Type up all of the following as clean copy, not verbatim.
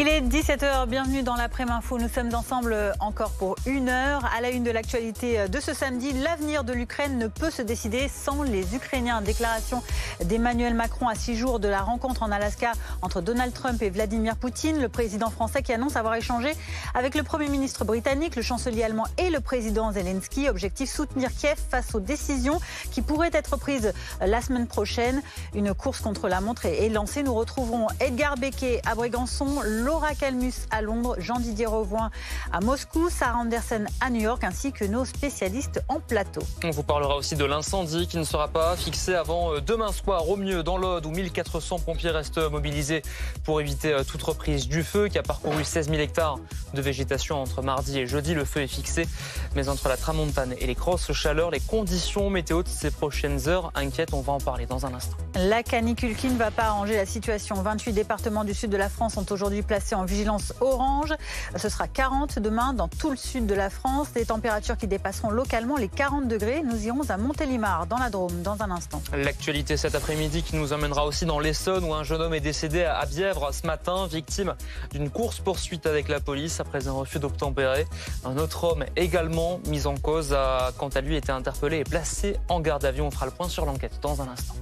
Il est 17h, bienvenue dans l'après-info. Nous sommes ensemble encore pour 1 heure. À la une de l'actualité de ce samedi, l'avenir de l'Ukraine ne peut se décider sans les Ukrainiens. Déclaration d'Emmanuel Macron à 6 jours de la rencontre en Alaska entre Donald Trump et Vladimir Poutine. Le président français qui annonce avoir échangé avec le Premier ministre britannique, le chancelier allemand et le président Zelensky. Objectif, soutenir Kiev face aux décisions qui pourraient être prises la semaine prochaine. Une course contre la montre est lancée. Nous retrouverons Edgar Becquet à Brégançon, Laura Calmus à Londres, Jean-Didier Revoin à Moscou, Sarah Anderson à New York, ainsi que nos spécialistes en plateau. On vous parlera aussi de l'incendie qui ne sera pas fixé avant demain soir au mieux dans l'Aude, où 1400 pompiers restent mobilisés pour éviter toute reprise du feu qui a parcouru 16 000 hectares de végétation entre mardi et jeudi. Le feu est fixé, mais entre la tramontane et les grosses chaleurs, les conditions météo de ces prochaines heures inquiètent. On va en parler dans un instant. La canicule qui ne va pas arranger la situation. 28 départements du sud de la France sont aujourd'hui placés en vigilance orange. Ce sera 40 demain dans tout le sud de la France. Des températures qui dépasseront localement les 40 degrés. Nous irons à Montélimar, dans la Drôme, dans un instant. L'actualité cet après-midi qui nous emmènera aussi dans l'Essonne, où un jeune homme est décédé à Bièvre ce matin, victime d'une course-poursuite avec la police après un refus d'obtempérer. Un autre homme également mis en cause a quant à lui été interpellé et placé en garde à vue. On fera le point sur l'enquête dans un instant.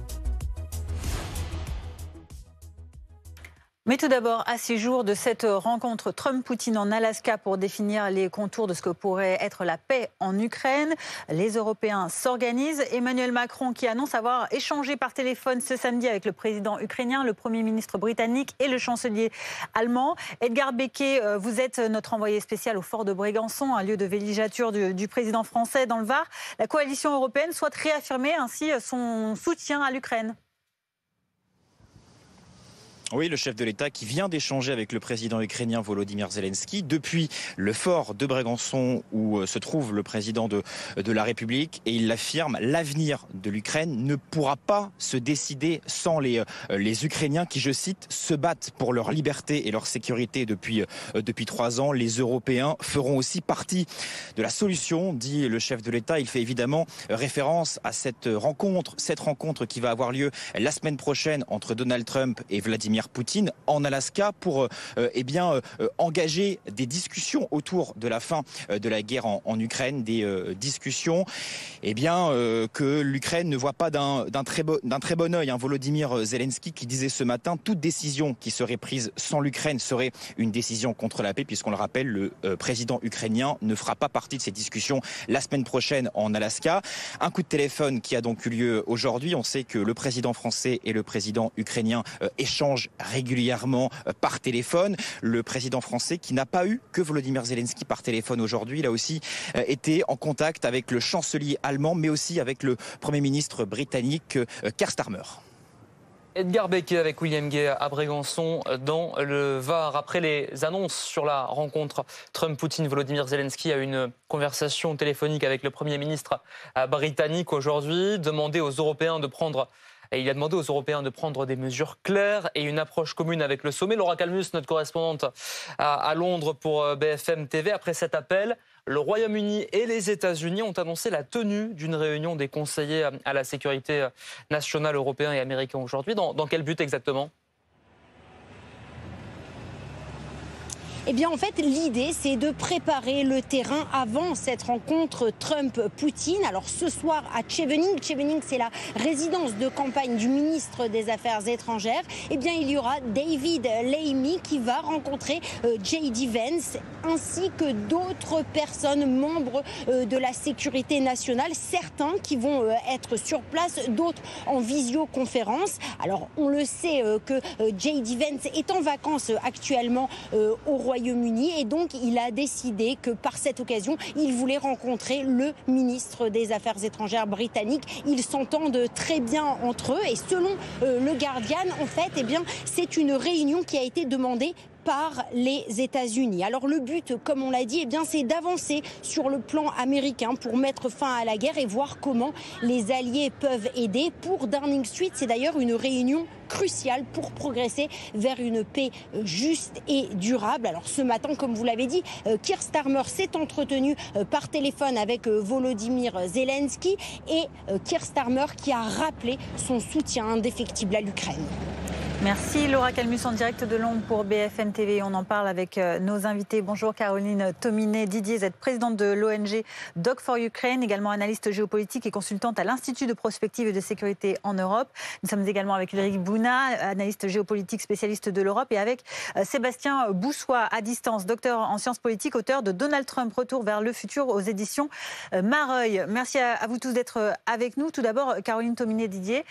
Mais tout d'abord, à 6 jours de cette rencontre Trump-Poutine en Alaska pour définir les contours de ce que pourrait être la paix en Ukraine, les Européens s'organisent. Emmanuel Macron qui annonce avoir échangé par téléphone ce samedi avec le président ukrainien, le Premier ministre britannique et le chancelier allemand. Edgar Becquet, vous êtes notre envoyé spécial au fort de Brégançon, un lieu de villégiature du président français dans le Var. La coalition européenne souhaite réaffirmer ainsi son soutien à l'Ukraine. Oui, le chef de l'État qui vient d'échanger avec le président ukrainien Volodymyr Zelensky depuis le fort de Brégançon où se trouve le président de la République, et il l'affirme, l'avenir de l'Ukraine ne pourra pas se décider sans les Ukrainiens qui, je cite, se battent pour leur liberté et leur sécurité depuis 3 ans. Les Européens feront aussi partie de la solution, dit le chef de l'État. Il fait évidemment référence à cette rencontre qui va avoir lieu la semaine prochaine entre Donald Trump et Vladimir Poutine en Alaska pour engager des discussions autour de la fin de la guerre en Ukraine, des discussions que l'Ukraine ne voit pas d'un très bon œil. Volodymyr Zelensky qui disait ce matin, toute décision qui serait prise sans l'Ukraine serait une décision contre la paix, puisqu'on le rappelle, le président ukrainien ne fera pas partie de ces discussions la semaine prochaine en Alaska. Un coup de téléphone qui a donc eu lieu aujourd'hui. On sait que le président français et le président ukrainien échangent régulièrement par téléphone. Le président français qui n'a pas eu que Volodymyr Zelensky par téléphone aujourd'hui, il a aussi été en contact avec le chancelier allemand, mais aussi avec le Premier ministre britannique Keir Starmer. Edgar Becquet avec William Gay à Brégançon dans le Var. Après les annonces sur la rencontre Trump-Poutine, Volodymyr Zelensky a eu une conversation téléphonique avec le Premier ministre britannique aujourd'hui, il a demandé aux Européens de prendre des mesures claires et une approche commune avec le sommet. Laura Calmus, notre correspondante à Londres pour BFM TV. Après cet appel, le Royaume-Uni et les États-Unis ont annoncé la tenue d'une réunion des conseillers à la sécurité nationale européens et américains aujourd'hui. Dans quel but exactement ? Eh bien, en fait, l'idée, c'est de préparer le terrain avant cette rencontre Trump-Poutine. Alors, ce soir, à Chevening, c'est la résidence de campagne du ministre des Affaires étrangères, eh bien, il y aura David Lammy qui va rencontrer J.D. Vance, ainsi que d'autres personnes membres de la sécurité nationale, certains qui vont être sur place, d'autres en visioconférence. Alors, on le sait que J.D. Vance est en vacances actuellement au Royaume-Uni, et donc il a décidé que par cette occasion, il voulait rencontrer le ministre des Affaires étrangères britannique. Ils s'entendent très bien entre eux, et selon le Guardian, en fait, eh bien, c'est une réunion qui a été demandée par les États-Unis. Alors le but, comme on l'a dit, eh bien, c'est d'avancer sur le plan américain pour mettre fin à la guerre et voir comment les alliés peuvent aider. Pour Downing Street, c'est d'ailleurs une réunion cruciale pour progresser vers une paix juste et durable. Alors ce matin, comme vous l'avez dit, Keir Starmer s'est entretenu par téléphone avec Volodymyr Zelensky, et Keir Starmer qui a rappelé son soutien indéfectible à l'Ukraine. Merci Laura Calmus en direct de Londres pour BFM TV. On en parle avec nos invités. Bonjour Caroline Tominet Didier, vous êtes présidente de l'ONG Dog for Ukraine, également analyste géopolitique et consultante à l'Institut de prospective et de sécurité en Europe. Nous sommes également avec Ulrich Bouna, analyste géopolitique spécialiste de l'Europe, et avec Sébastien Boussois à distance, docteur en sciences politiques, auteur de Donald Trump, Retour vers le futur aux éditions Mareuil. Merci à vous tous d'être avec nous. Tout d'abord, Caroline Tominet Didier.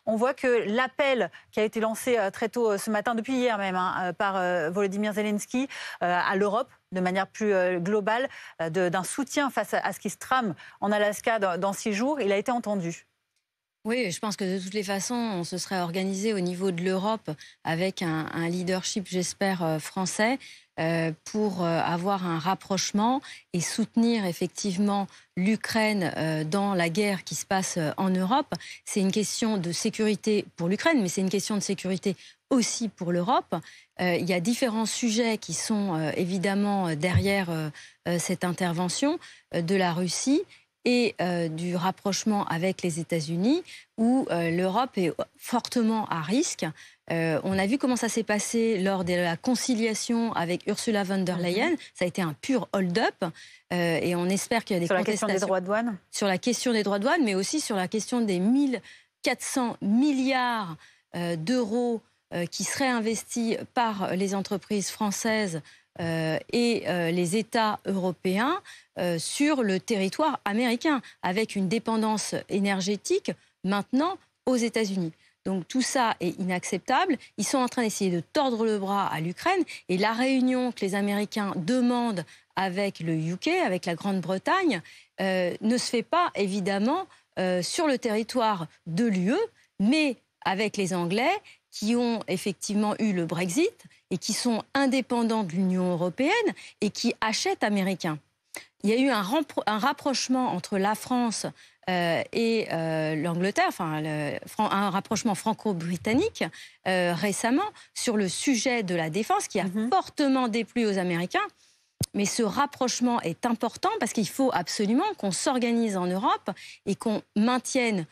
On voit que l'appel qui a été lancé très tôt ce matin, depuis hier même, par Volodymyr Zelensky à l'Europe, de manière plus globale, d'un soutien face à ce qui se trame en Alaska dans 6 jours, il a été entendu. Oui, je pense que de toutes les façons, on se serait organisé au niveau de l'Europe avec un leadership, j'espère, français, pour avoir un rapprochement et soutenir effectivement l'Ukraine dans la guerre qui se passe en Europe. C'est une question de sécurité pour l'Ukraine, mais c'est une question de sécurité aussi pour l'Europe. Il y a différents sujets qui sont évidemment derrière cette intervention de la Russie et du rapprochement avec les États-Unis, où l'Europe est fortement à risque. On a vu comment ça s'est passé lors de la conciliation avec Ursula von der Leyen. Ça a été un pur hold-up. Et on espère qu'il y a des contestations. Sur la question des droits de douane ? Sur la question des droits de douane, mais aussi sur la question des 1400 milliards d'euros qui seraient investis par les entreprises françaises et les États européens sur le territoire américain, avec une dépendance énergétique maintenant aux États-Unis. Donc tout ça est inacceptable. Ils sont en train d'essayer de tordre le bras à l'Ukraine. Et la réunion que les Américains demandent avec le UK, avec la Grande-Bretagne, ne se fait pas évidemment sur le territoire de l'UE, mais avec les Anglais qui ont effectivement eu le Brexit et qui sont indépendants de l'Union européenne et qui achètent américains. Il y a eu un rapprochement entre la France et l'Angleterre, enfin un rapprochement franco-britannique récemment sur le sujet de la défense qui a fortement déplu aux Américains. Mais ce rapprochement est important parce qu'il faut absolument qu'on s'organise en Europe et qu'on maintienne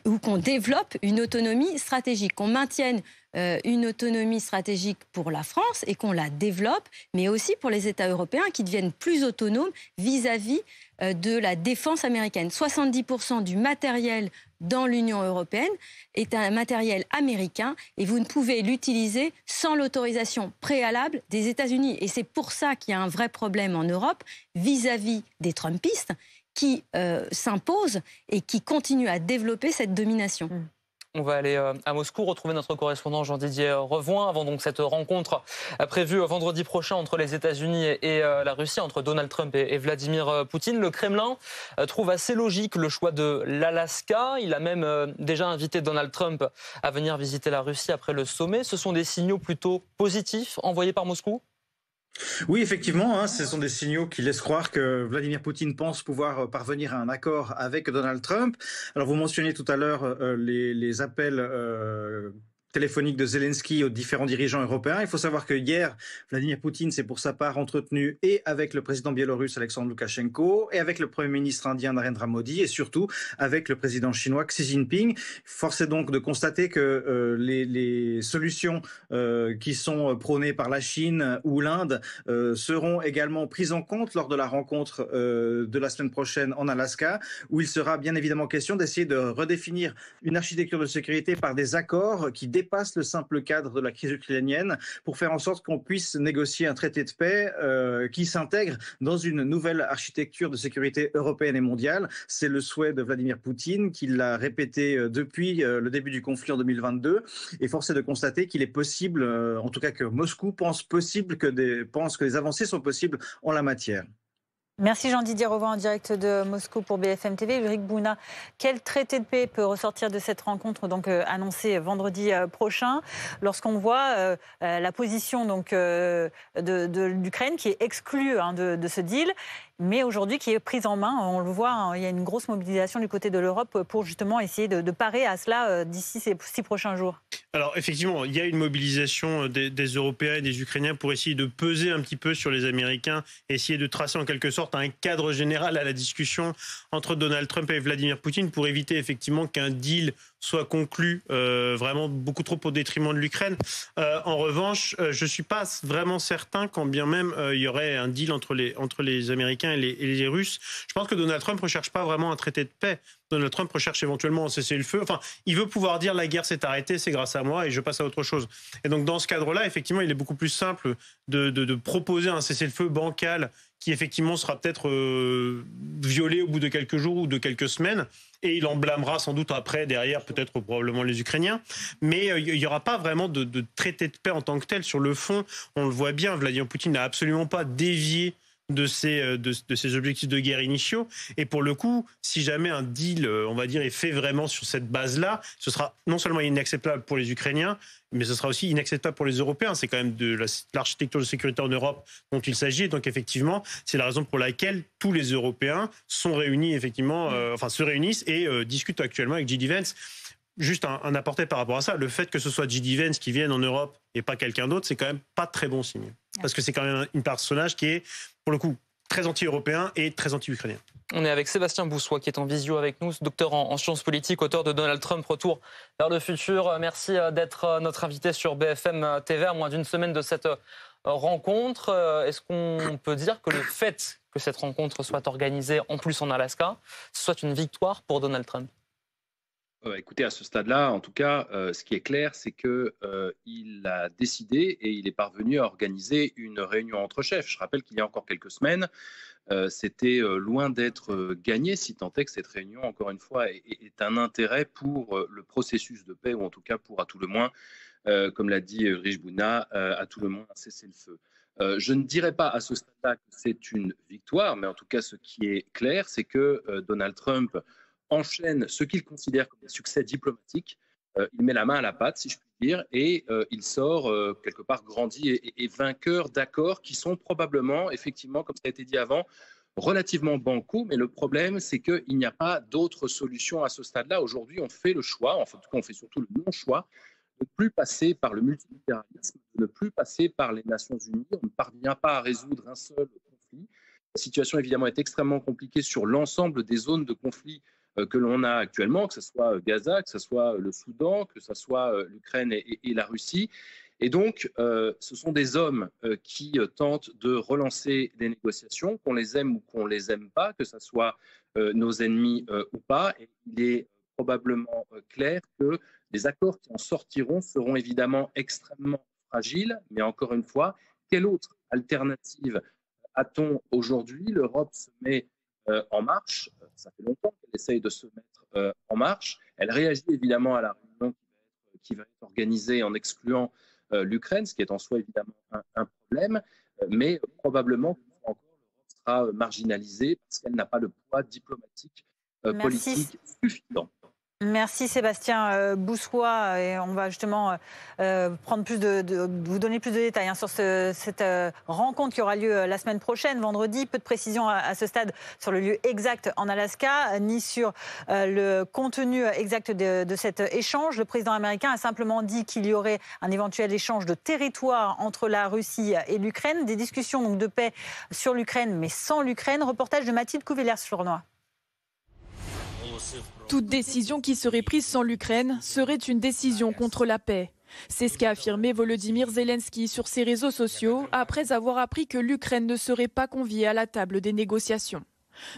ou qu'on développe une autonomie stratégique, qu'on maintienne une autonomie stratégique pour la France et qu'on la développe, mais aussi pour les États européens qui deviennent plus autonomes vis-à-vis de la défense américaine. 70% du matériel dans l'Union européenne est un matériel américain et vous ne pouvez l'utiliser sans l'autorisation préalable des États-Unis. Et c'est pour ça qu'il y a un vrai problème en Europe vis-à-vis des Trumpistes qui s'imposent et qui continuent à développer cette domination. On va aller à Moscou, retrouver notre correspondant Jean-Didier Revoin avant donc cette rencontre prévue vendredi prochain entre les États-Unis et la Russie, entre Donald Trump et Vladimir Poutine. Le Kremlin trouve assez logique le choix de l'Alaska. Il a même déjà invité Donald Trump à venir visiter la Russie après le sommet. Ce sont des signaux plutôt positifs envoyés par Moscou ? Oui, effectivement, ce sont des signaux qui laissent croire que Vladimir Poutine pense pouvoir parvenir à un accord avec Donald Trump. Alors, vous mentionniez tout à l'heure les appels téléphonique de Zelensky aux différents dirigeants européens. Il faut savoir que hier, Vladimir Poutine s'est pour sa part entretenu et avec le président biélorusse Alexandre Loukachenko et avec le premier ministre indien Narendra Modi et surtout avec le président chinois Xi Jinping. Force est donc de constater que les solutions qui sont prônées par la Chine ou l'Inde seront également prises en compte lors de la rencontre de la semaine prochaine en Alaska, où il sera bien évidemment question d'essayer de redéfinir une architecture de sécurité par des accords qui dépasse le simple cadre de la crise ukrainienne pour faire en sorte qu'on puisse négocier un traité de paix qui s'intègre dans une nouvelle architecture de sécurité européenne et mondiale. C'est le souhait de Vladimir Poutine qui l'a répété depuis le début du conflit en 2022 et force est de constater qu'il est possible, en tout cas que Moscou pense que les avancées sont possibles en la matière. Merci Jean-Didier Revoin en direct de Moscou pour BFM TV. Ulrich Bouna, quel traité de paix peut ressortir de cette rencontre annoncée vendredi prochain lorsqu'on voit la position de l'Ukraine qui est exclue de ce deal, mais aujourd'hui qui est prise en main. On le voit, il y a une grosse mobilisation du côté de l'Europe pour justement essayer de parer à cela d'ici ces 6 prochains jours. Alors effectivement, il y a une mobilisation des Européens et des Ukrainiens pour essayer de peser un petit peu sur les Américains, essayer de tracer en quelque sorte un cadre général à la discussion entre Donald Trump et Vladimir Poutine pour éviter effectivement qu'un deal soit conclu vraiment beaucoup trop au détriment de l'Ukraine. En revanche, je ne suis pas vraiment certain quand bien même il y aurait un deal entre les Américains et les Russes. Je pense que Donald Trump ne recherche pas vraiment un traité de paix. Donald Trump recherche éventuellement un cessez-le-feu. Enfin, il veut pouvoir dire la guerre s'est arrêtée, c'est grâce à moi et je passe à autre chose. Et donc dans ce cadre-là, effectivement, il est beaucoup plus simple de proposer un cessez-le-feu bancal qui effectivement sera peut-être violé au bout de quelques jours ou de quelques semaines. Et il en blâmera sans doute après, derrière, peut-être probablement les Ukrainiens. Mais il n'y aura pas vraiment de traité de paix en tant que tel. Sur le fond, on le voit bien, Vladimir Poutine n'a absolument pas dévié de ses objectifs de guerre initiaux. Et pour le coup, si jamais un deal, on va dire, est fait vraiment sur cette base-là, ce sera non seulement inacceptable pour les Ukrainiens, mais ce sera aussi inacceptable pour les Européens. C'est quand même de l'architecture de sécurité en Europe dont il s'agit. Et donc effectivement, c'est la raison pour laquelle tous les Européens sont réunis, effectivement, se réunissent et discutent actuellement avec J.D. Vance. Juste un aparté par rapport à ça, le fait que ce soit J.D. Vance qui vienne en Europe et pas quelqu'un d'autre, c'est quand même pas très bon signe. Parce que c'est quand même un personnage qui est, pour le coup, très anti-européen et très anti-ukrainien. On est avec Sébastien Boussois qui est en visio avec nous, docteur en sciences politiques, auteur de Donald Trump, Retour vers le futur. Merci d'être notre invité sur BFM TV à moins d'une semaine de cette rencontre. Est-ce qu'on peut dire que le fait que cette rencontre soit organisée en plus en Alaska, ce soit une victoire pour Donald Trump ? Écoutez, à ce stade-là, en tout cas, ce qui est clair, c'est qu'il a décidé et il est parvenu à organiser une réunion entre chefs. Je rappelle qu'il y a encore quelques semaines, c'était loin d'être gagné, si tant est que cette réunion, encore une fois, est un intérêt pour le processus de paix, ou en tout cas pour, à tout le moins, comme l'a dit Ulrich Bouna, à tout le moins un cessez-le-feu. Je ne dirais pas à ce stade-là que c'est une victoire, mais en tout cas, ce qui est clair, c'est que Donald Trump enchaîne ce qu'il considère comme des succès diplomatiques. Il met la main à la pâte, si je puis dire, et il sort quelque part grandi et vainqueur d'accords qui sont probablement, effectivement, comme ça a été dit avant, relativement bancaux. Mais le problème, c'est qu'il n'y a pas d'autre solution à ce stade-là. Aujourd'hui, on fait le choix, en tout cas, on fait surtout le non-choix, de ne plus passer par le multilatéralisme, de ne plus passer par les Nations Unies. On ne parvient pas à résoudre un seul conflit. La situation, évidemment, est extrêmement compliquée sur l'ensemble des zones de conflit que l'on a actuellement, que ce soit Gaza, que ce soit le Soudan, que ce soit l'Ukraine et la Russie. Et donc, ce sont des hommes qui tentent de relancer des négociations, qu'on les aime ou qu'on les aime pas, que ce soit nos ennemis ou pas. Et il est probablement clair que les accords qui en sortiront seront évidemment extrêmement fragiles. Mais encore une fois, quelle autre alternative a-t-on aujourd'hui? L'Europe se met en marche. Ça fait longtemps qu'elle essaye de se mettre en marche. Elle réagit évidemment à la réunion qui va être organisée en excluant l'Ukraine, ce qui est en soi évidemment un problème, mais probablement encore l'Europe sera marginalisée parce qu'elle n'a pas le poids diplomatique politique suffisant. Merci Sébastien Boussois, et on va justement prendre vous donner plus de détails sur cette rencontre qui aura lieu la semaine prochaine, vendredi. Peu de précisions à ce stade sur le lieu exact en Alaska, ni sur le contenu exact de cet échange. Le président américain a simplement dit qu'il y aurait un éventuel échange de territoire entre la Russie et l'Ukraine, des discussions donc de paix sur l'Ukraine mais sans l'Ukraine. Reportage de Mathilde Couvillers-Flournoy. Toute décision qui serait prise sans l'Ukraine serait une décision contre la paix. C'est ce qu'a affirmé Volodymyr Zelensky sur ses réseaux sociaux après avoir appris que l'Ukraine ne serait pas conviée à la table des négociations.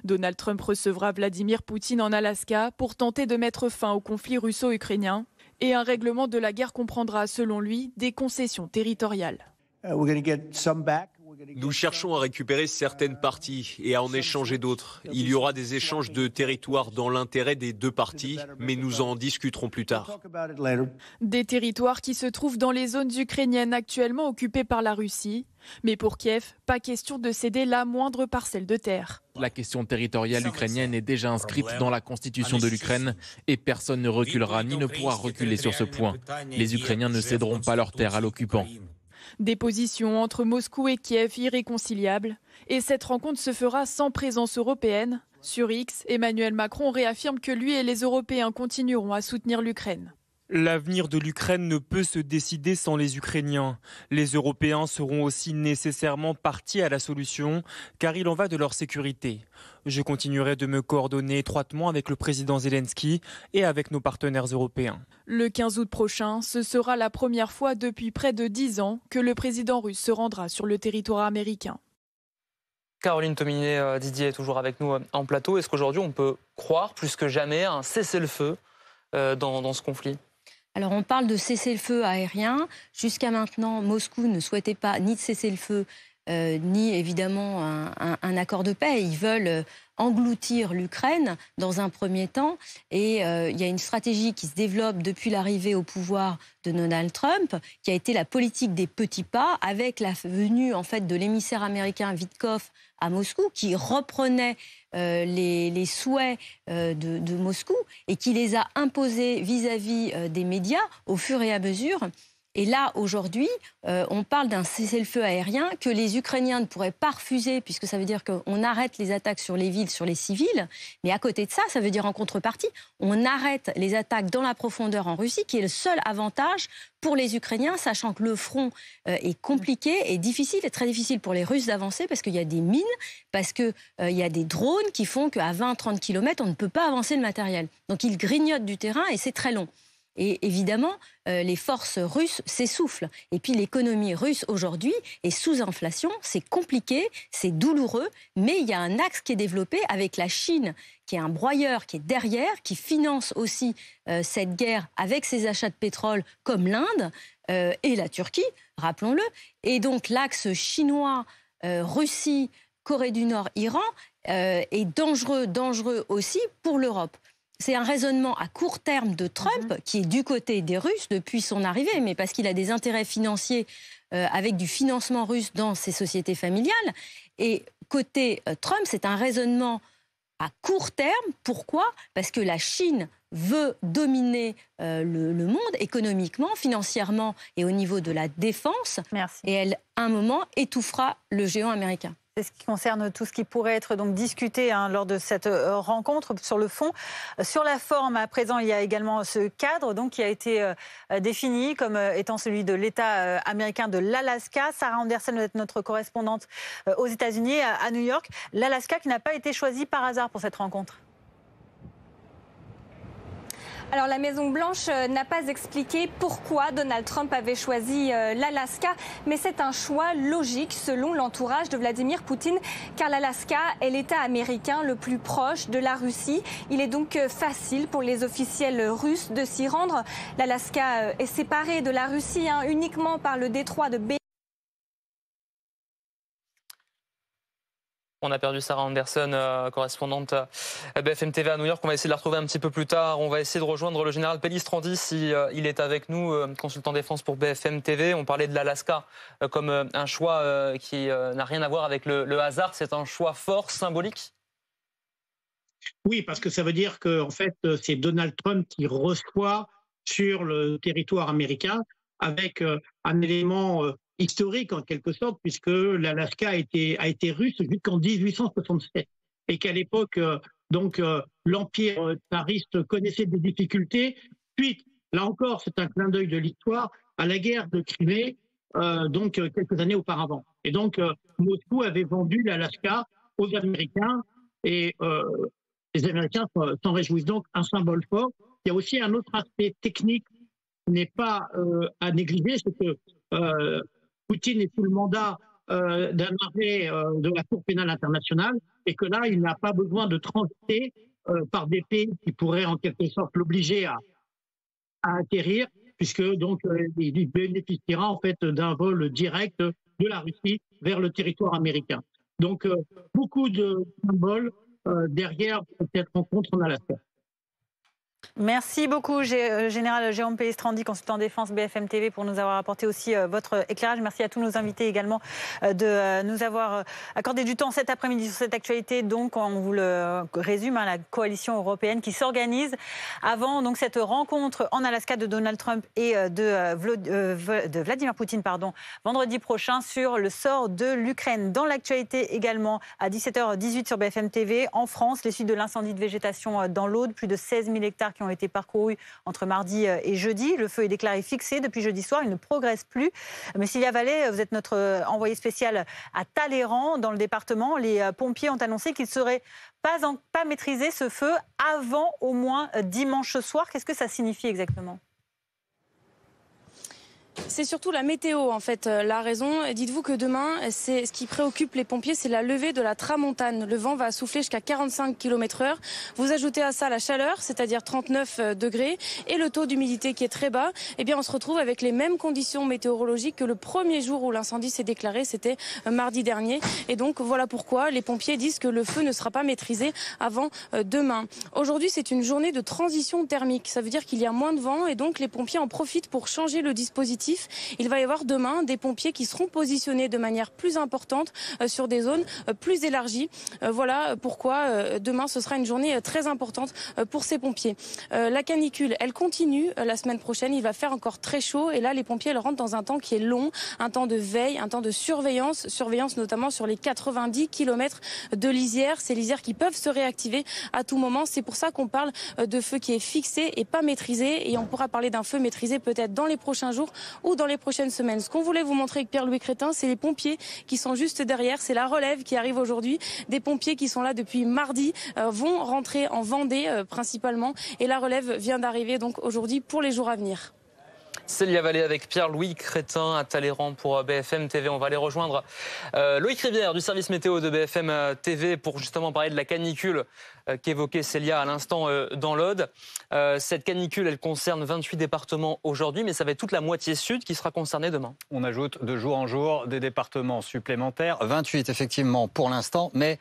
Donald Trump recevra Vladimir Poutine en Alaska pour tenter de mettre fin au conflit russo-ukrainien. Et un règlement de la guerre comprendra, selon lui, des concessions territoriales. Nous cherchons à récupérer certaines parties et à en échanger d'autres. Il y aura des échanges de territoires dans l'intérêt des deux parties, mais nous en discuterons plus tard. Des territoires qui se trouvent dans les zones ukrainiennes actuellement occupées par la Russie. Mais pour Kiev, pas question de céder la moindre parcelle de terre. La question territoriale ukrainienne est déjà inscrite dans la constitution de l'Ukraine et personne ne reculera ni ne pourra reculer sur ce point. Les Ukrainiens ne céderont pas leurs terres à l'occupant. Des positions entre Moscou et Kiev irréconciliables. Et cette rencontre se fera sans présence européenne. Sur X, Emmanuel Macron réaffirme que lui et les Européens continueront à soutenir l'Ukraine. L'avenir de l'Ukraine ne peut se décider sans les Ukrainiens. Les Européens seront aussi nécessairement partis à la solution, car il en va de leur sécurité. Je continuerai de me coordonner étroitement avec le président Zelensky et avec nos partenaires européens. Le 15 août prochain, ce sera la première fois depuis près de 10 ans que le président russe se rendra sur le territoire américain. Caroline Tominé, Didier est toujours avec nous en plateau. Est-ce qu'aujourd'hui on peut croire plus que jamais à un cessez-le-feu dans ce conflit ? Alors on parle de cessez-le-feu aérien. Jusqu'à maintenant, Moscou ne souhaitait pas ni de cessez-le-feu, ni évidemment un accord de paix. Ils veulent engloutir l'Ukraine dans un premier temps. Et il y a une stratégie qui se développe depuis l'arrivée au pouvoir de Donald Trump, qui a été la politique des petits pas, avec la venue en fait de l'émissaire américain Witkoff à Moscou, qui reprenait les souhaits de Moscou et qui les a imposés vis-à-vis des médias au fur et à mesure. Et là, aujourd'hui, on parle d'un cessez-le-feu aérien que les Ukrainiens ne pourraient pas refuser, puisque ça veut dire qu'on arrête les attaques sur les villes, sur les civils. Mais à côté de ça, ça veut dire en contrepartie, on arrête les attaques dans la profondeur en Russie, qui est le seul avantage pour les Ukrainiens, sachant que le front est compliqué et difficile, et très difficile pour les Russes d'avancer, parce qu'il y a des mines, parce qu'il y a des drones qui font qu'à 20-30 km, on ne peut pas avancer le matériel. Donc ils grignotent du terrain et c'est très long. Et évidemment, les forces russes s'essoufflent. Et puis l'économie russe aujourd'hui est sous inflation, c'est compliqué, c'est douloureux, mais il y a un axe qui est développé avec la Chine, qui est un broyeur qui est derrière, qui finance aussi cette guerre avec ses achats de pétrole, comme l'Inde et la Turquie, rappelons-le. Et donc l'axe chinois, Russie, Corée du Nord, Iran est dangereux aussi pour l'Europe. C'est un raisonnement à court terme de Trump qui est du côté des Russes depuis son arrivée, mais parce qu'il a des intérêts financiers avec du financement russe dans ses sociétés familiales. Et côté Trump, c'est un raisonnement à court terme. Pourquoi ? Parce que la Chine veut dominer le monde économiquement, financièrement et au niveau de la défense. Merci. Et elle, à un moment, étouffera le géant américain. C'est ce qui concerne tout ce qui pourrait être donc discuté lors de cette rencontre sur le fond. Sur la forme, à présent, il y a également ce cadre donc, qui a été défini comme étant celui de l'État américain de l'Alaska. Sarah Anderson, vous êtes notre correspondante aux États-Unis, à New York. L'Alaska qui n'a pas été choisi par hasard pour cette rencontre. Alors la Maison-Blanche n'a pas expliqué pourquoi Donald Trump avait choisi l'Alaska, mais c'est un choix logique selon l'entourage de Vladimir Poutine, car l'Alaska est l'État américain le plus proche de la Russie. Il est donc facile pour les officiels russes de s'y rendre. L'Alaska est séparé de la Russie uniquement par le détroit de Bering. On a perdu Sarah Anderson, correspondante à BFM TV à New York. On va essayer de la retrouver un petit peu plus tard. On va essayer de rejoindre le général Pellistrandi si il est avec nous, consultant défense pour BFM TV. On parlait de l'Alaska comme un choix qui n'a rien à voir avec le hasard. C'est un choix fort, symbolique. Oui, parce que ça veut dire que en fait, c'est Donald Trump qui reçoit sur le territoire américain avec un élément historique en quelque sorte, puisque l'Alaska a été russe jusqu'en 1867 et qu'à l'époque, l'Empire tsariste connaissait des difficultés. Puis, là encore, c'est un clin d'œil de l'histoire à la guerre de Crimée, quelques années auparavant. Et donc, Moscou avait vendu l'Alaska aux Américains et les Américains s'en réjouissent. Donc, un symbole fort. Il y a aussi un autre aspect technique qui n'est pas à négliger, c'est que Poutine est sous le mandat d'un arrêt de la Cour pénale internationale et que là, il n'a pas besoin de transiter par des pays qui pourraient en quelque sorte l'obliger à atterrir, puisque donc il bénéficiera en fait d'un vol direct de la Russie vers le territoire américain. Donc beaucoup de symboles derrière cette rencontre en Alaska. Merci beaucoup, Général Jérôme Pellistrandi, consultant défense BFM TV, pour nous avoir apporté aussi votre éclairage. Merci à tous nos invités également de nous avoir accordé du temps cet après-midi sur cette actualité. Donc, on vous le résume, la coalition européenne qui s'organise avant donc cette rencontre en Alaska de Donald Trump et de Vladimir Poutine, vendredi prochain, sur le sort de l'Ukraine. Dans l'actualité également, à 17h18 sur BFM TV, en France, les suites de l'incendie de végétation dans l'Aude, plus de 16 000 hectares qui ont été parcourus entre mardi et jeudi. Le feu est déclaré fixé depuis jeudi soir, il ne progresse plus. Mais Célia Vallée, vous êtes notre envoyée spéciale à Talleyrand, dans le département. Les pompiers ont annoncé qu'ils ne seraient pas maîtrisé ce feu avant au moins dimanche soir. Qu'est-ce que ça signifie exactement ? C'est surtout la météo, en fait, la raison. Dites-vous que demain, ce qui préoccupe les pompiers, c'est la levée de la tramontane. Le vent va souffler jusqu'à 45 km/h. Vous ajoutez à ça la chaleur, c'est-à-dire 39 degrés, et le taux d'humidité qui est très bas. Eh bien, on se retrouve avec les mêmes conditions météorologiques que le premier jour où l'incendie s'est déclaré, c'était mardi dernier. Et donc, voilà pourquoi les pompiers disent que le feu ne sera pas maîtrisé avant demain. Aujourd'hui, c'est une journée de transition thermique. Ça veut dire qu'il y a moins de vent, et donc les pompiers en profitent pour changer le dispositif. Il va y avoir demain des pompiers qui seront positionnés de manière plus importante sur des zones plus élargies. Voilà pourquoi demain ce sera une journée très importante pour ces pompiers. La canicule, elle continue la semaine prochaine. Il va faire encore très chaud et là les pompiers elles rentrent dans un temps qui est long, un temps de veille, un temps de surveillance notamment sur les 90 km de lisières. Ces lisières qui peuvent se réactiver à tout moment. C'est pour ça qu'on parle de feu qui est fixé et pas maîtrisé, et on pourra parler d'un feu maîtrisé peut-être dans les prochains jours ou dans les prochaines semaines. Ce qu'on voulait vous montrer avec Pierre-Louis Crétin, c'est les pompiers qui sont juste derrière. C'est la relève qui arrive aujourd'hui. Des pompiers qui sont là depuis mardi vont rentrer en Vendée principalement. Et la relève vient d'arriver donc aujourd'hui pour les jours à venir. Célia Vallée avec Pierre-Louis Crétin à Talleyrand pour BFM TV. On va aller rejoindre Loïc Rivière du service météo de BFM TV pour justement parler de la canicule qu'évoquait Célia à l'instant dans l'Aude. Cette canicule, elle concerne 28 départements aujourd'hui, mais ça va être toute la moitié sud qui sera concernée demain. On ajoute de jour en jour des départements supplémentaires. 28 effectivement pour l'instant, mais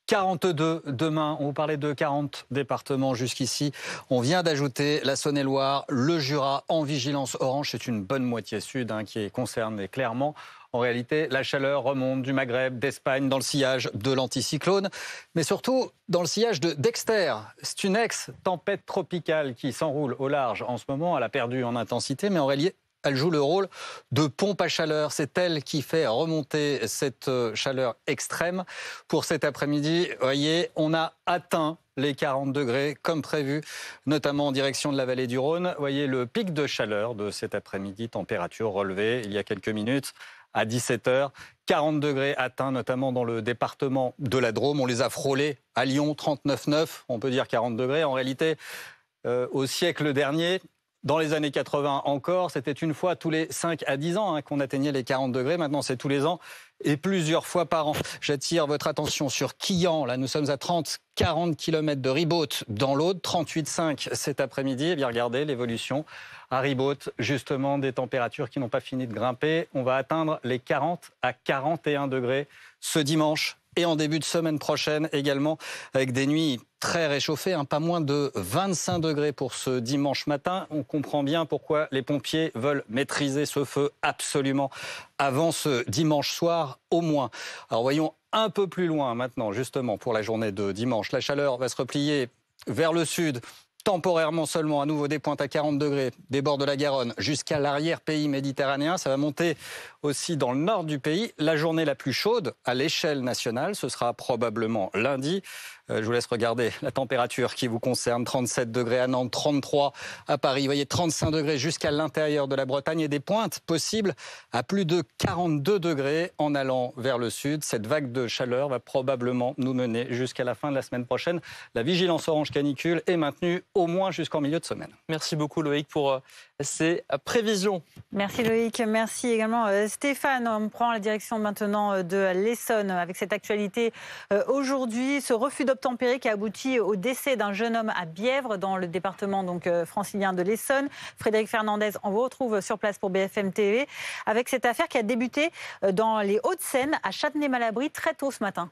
42 demain. On vous parlait de 40 départements jusqu'ici. On vient d'ajouter la Saône-et-Loire, le Jura en vigilance orange. C'est une bonne moitié sud qui est concernée clairement. En réalité, la chaleur remonte du Maghreb, d'Espagne, dans le sillage de l'anticyclone, mais surtout dans le sillage de Dexter. C'est une ex-tempête tropicale qui s'enroule au large en ce moment. Elle a perdu en intensité, mais en réalité, elle joue le rôle de pompe à chaleur. C'est elle qui fait remonter cette chaleur extrême. Pour cet après-midi, vous voyez, on a atteint les 40 degrés comme prévu, notamment en direction de la vallée du Rhône. Vous voyez le pic de chaleur de cet après-midi, température relevée il y a quelques minutes à 17h. 40 degrés atteints, notamment dans le département de la Drôme. On les a frôlés à Lyon, 39,9. On peut dire 40 degrés. En réalité, au siècle dernier, dans les années 80 encore, c'était une fois tous les 5 à 10 ans qu'on atteignait les 40 degrés. Maintenant, c'est tous les ans et plusieurs fois par an. J'attire votre attention sur Quillan. Là, nous sommes à 40 km de Ribaute dans l'Aude, 38,5 cet après-midi. Et bien, regardez l'évolution à Ribaute, justement, des températures qui n'ont pas fini de grimper. On va atteindre les 40 à 41 degrés ce dimanche. Et en début de semaine prochaine également, avec des nuits très réchauffées, pas moins de 25 degrés pour ce dimanche matin. On comprend bien pourquoi les pompiers veulent maîtriser ce feu absolument avant ce dimanche soir au moins. Alors voyons un peu plus loin maintenant, justement, pour la journée de dimanche. La chaleur va se replier vers le sud, temporairement seulement, à nouveau des pointes à 40 degrés, des bords de la Garonne jusqu'à l'arrière-pays méditerranéen. Ça va monter aussi dans le nord du pays. La journée la plus chaude à l'échelle nationale, ce sera probablement lundi. Je vous laisse regarder la température qui vous concerne. 37 degrés à Nantes, 33 à Paris. Vous voyez, 35 degrés jusqu'à l'intérieur de la Bretagne et des pointes possibles à plus de 42 degrés en allant vers le sud. Cette vague de chaleur va probablement nous mener jusqu'à la fin de la semaine prochaine. La vigilance orange canicule est maintenue au moins jusqu'en milieu de semaine. Merci beaucoup Loïc pour ces prévisions. Merci Loïc, merci également Stéphane. On prend la direction maintenant de l'Essonne avec cette actualité aujourd'hui. Ce refus d'obtempérer qui a abouti au décès d'un jeune homme à Bièvre dans le département francilien de l'Essonne. Frédéric Fernandez, on vous retrouve sur place pour BFM TV avec cette affaire qui a débuté dans les Hauts-de-Seine à Châtenay-Malabry très tôt ce matin.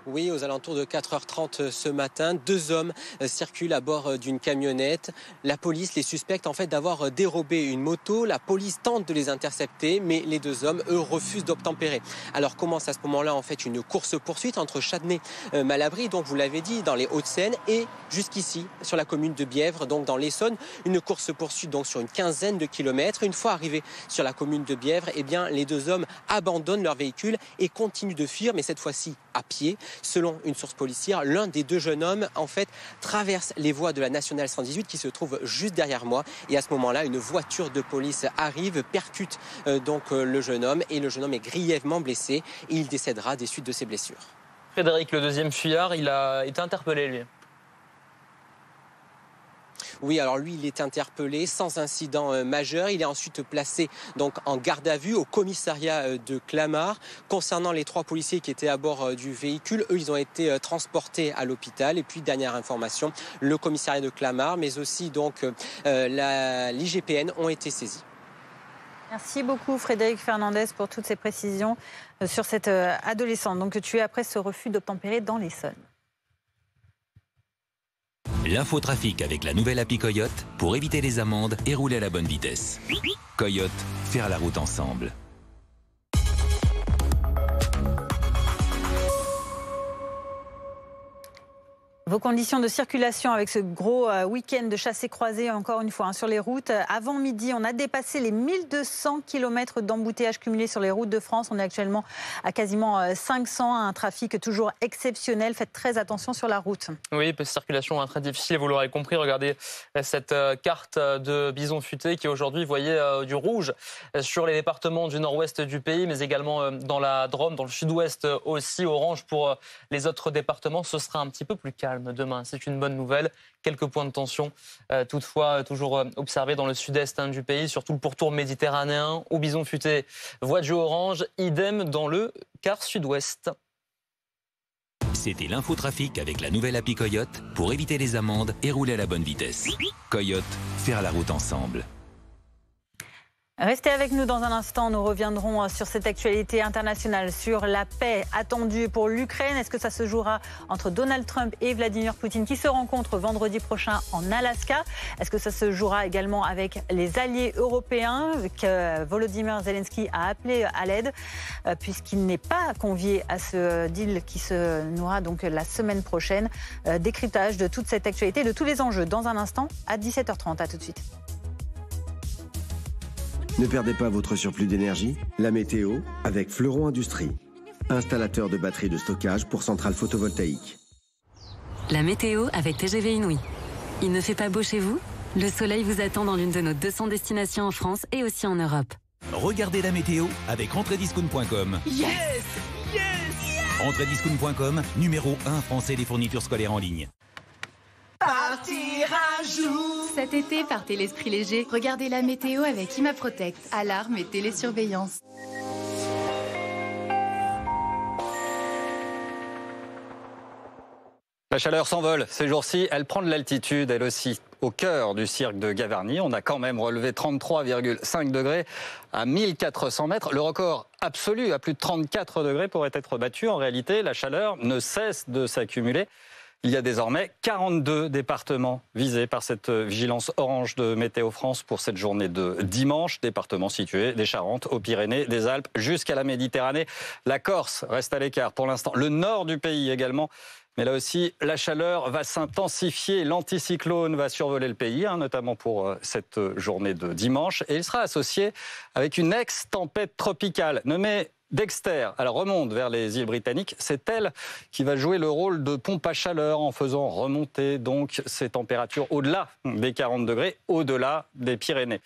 Oui, aux alentours de 4h30 ce matin, 2 hommes circulent à bord d'une camionnette. La police les suspecte en fait d'avoir dérobé une moto. La police tente de les intercepter, mais les 2 hommes, eux, refusent d'obtempérer. Alors commence à ce moment-là en fait une course-poursuite entre Châtenay-Malabry, donc vous l'avez dit, dans les Hauts-de-Seine, et jusqu'ici, sur la commune de Bièvre, donc dans l'Essonne, une course-poursuite donc sur une quinzaine de kilomètres. Une fois arrivés sur la commune de Bièvre, eh bien, les 2 hommes abandonnent leur véhicule et continuent de fuir, mais cette fois-ci à pied. Selon une source policière, l'un des 2 jeunes hommes, en fait, traverse les voies de la Nationale 118 qui se trouve juste derrière moi. Et à ce moment-là, une voiture de police arrive, percute le jeune homme, et le jeune homme est grièvement blessé et il décédera des suites de ses blessures. Frédéric, le deuxième fuyard, il a été interpellé, lui. Oui, alors lui, il est interpellé sans incident majeur. Il est ensuite placé donc en garde à vue au commissariat de Clamart. Concernant les 3 policiers qui étaient à bord du véhicule, eux, ils ont été transportés à l'hôpital. Et puis, dernière information, le commissariat de Clamart, mais aussi donc l'IGPN ont été saisis. Merci beaucoup Frédéric Fernandez pour toutes ces précisions sur cette adolescente. Donc tu es après ce refus d'obtempérer dans l'Essonne. L'infotrafic avec la nouvelle appli Coyote pour éviter les amendes et rouler à la bonne vitesse. Coyote, faire la route ensemble. Vos conditions de circulation avec ce gros week-end de chassés-croisés, encore une fois, sur les routes. Avant midi, on a dépassé les 1200 km d'embouteillage cumulés sur les routes de France. On est actuellement à quasiment 500, un trafic toujours exceptionnel. Faites très attention sur la route. Oui, circulation très difficile, vous l'aurez compris. Regardez cette carte de Bison Futé qui aujourd'hui voyait du rouge sur les départements du nord-ouest du pays, mais également dans la Drôme, dans le sud-ouest aussi, orange pour les autres départements. Ce sera un petit peu plus calme demain. C'est une bonne nouvelle. Quelques points de tension, toutefois, toujours observés dans le sud-est du pays, surtout le pourtour méditerranéen. Au Bison Futé, voie du orange, idem dans le quart sud-ouest. C'était l'infotrafic avec la nouvelle appli Coyote pour éviter les amendes et rouler à la bonne vitesse. Coyote, faire la route ensemble. Restez avec nous dans un instant, nous reviendrons sur cette actualité internationale, sur la paix attendue pour l'Ukraine. Est-ce que ça se jouera entre Donald Trump et Vladimir Poutine qui se rencontrent vendredi prochain en Alaska? Est-ce que ça se jouera également avec les alliés européens que Volodymyr Zelensky a appelé à l'aide puisqu'il n'est pas convié à ce deal qui se nouera donc la semaine prochaine? Décryptage de toute cette actualité, de tous les enjeux dans un instant à 17h30. À tout de suite. Ne perdez pas votre surplus d'énergie. La météo avec Fleuron Industrie, installateur de batteries de stockage pour centrales photovoltaïques. La météo avec TGV Inouï. Il ne fait pas beau chez vous? Le soleil vous attend dans l'une de nos 200 destinations en France et aussi en Europe. Regardez la météo avec RentreDiscount.com. Yes! RentreDiscount.com, numéro 1 français des fournitures scolaires en ligne. Partir un jour. Cet été, partez l'esprit léger. Regardez la météo avec ImaProtect. Alarme et télésurveillance. La chaleur s'envole ces jours-ci. Elle prend de l'altitude, elle aussi. Au cœur du cirque de Gavarnie, on a quand même relevé 33,5 degrés à 1400 mètres. Le record absolu à plus de 34 degrés pourrait être battu. En réalité, la chaleur ne cesse de s'accumuler. Il y a désormais 42 départements visés par cette vigilance orange de Météo France pour cette journée de dimanche. Départements situés des Charentes aux Pyrénées, des Alpes jusqu'à la Méditerranée. La Corse reste à l'écart pour l'instant. Le nord du pays également. Mais là aussi, la chaleur va s'intensifier. L'anticyclone va survoler le pays, notamment pour cette journée de dimanche. Et il sera associé avec une ex-tempête tropicale nommée Dexter. Elle remonte vers les îles britanniques. C'est elle qui va jouer le rôle de pompe à chaleur en faisant remonter donc ces températures au-delà des 40 degrés, au-delà des Pyrénées.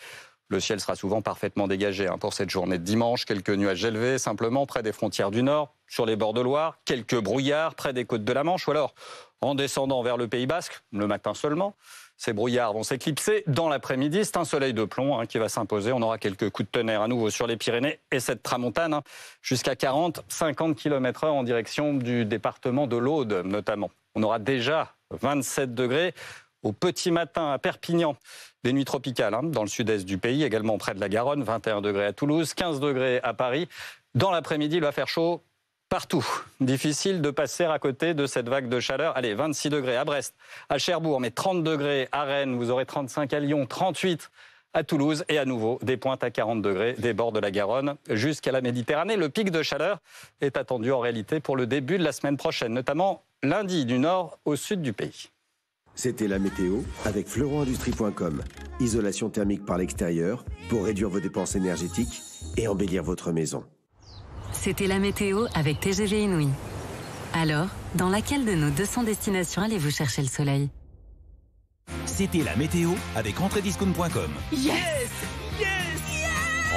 Le ciel sera souvent parfaitement dégagé pour cette journée de dimanche. Quelques nuages élevés simplement près des frontières du Nord, sur les bords de Loire. Quelques brouillards près des côtes de la Manche ou alors en descendant vers le Pays Basque, le matin seulement. Ces brouillards vont s'éclipser dans l'après-midi. C'est un soleil de plomb qui va s'imposer. On aura quelques coups de tonnerre à nouveau sur les Pyrénées et cette tramontane jusqu'à 40-50 km/h en direction du département de l'Aude notamment. On aura déjà 27 degrés au petit matin à Perpignan. Des nuits tropicales dans le sud-est du pays, également près de la Garonne. 21 degrés à Toulouse, 15 degrés à Paris. Dans l'après-midi, il va faire chaud Partout. Difficile de passer à côté de cette vague de chaleur. Allez, 26 degrés à Brest, à Cherbourg, mais 30 degrés à Rennes, vous aurez 35 à Lyon, 38 à Toulouse et à nouveau des pointes à 40 degrés des bords de la Garonne jusqu'à la Méditerranée. Le pic de chaleur est attendu en réalité pour le début de la semaine prochaine, notamment lundi du nord au sud du pays. C'était la météo avec fleuronindustrie.com. Isolation thermique par l'extérieur pour réduire vos dépenses énergétiques et embellir votre maison. C'était la météo avec TGV Inouï. Alors, dans laquelle de nos 200 destinations allez-vous chercher le soleil? C'était la météo avec entrediscount.com. Yes! Yes!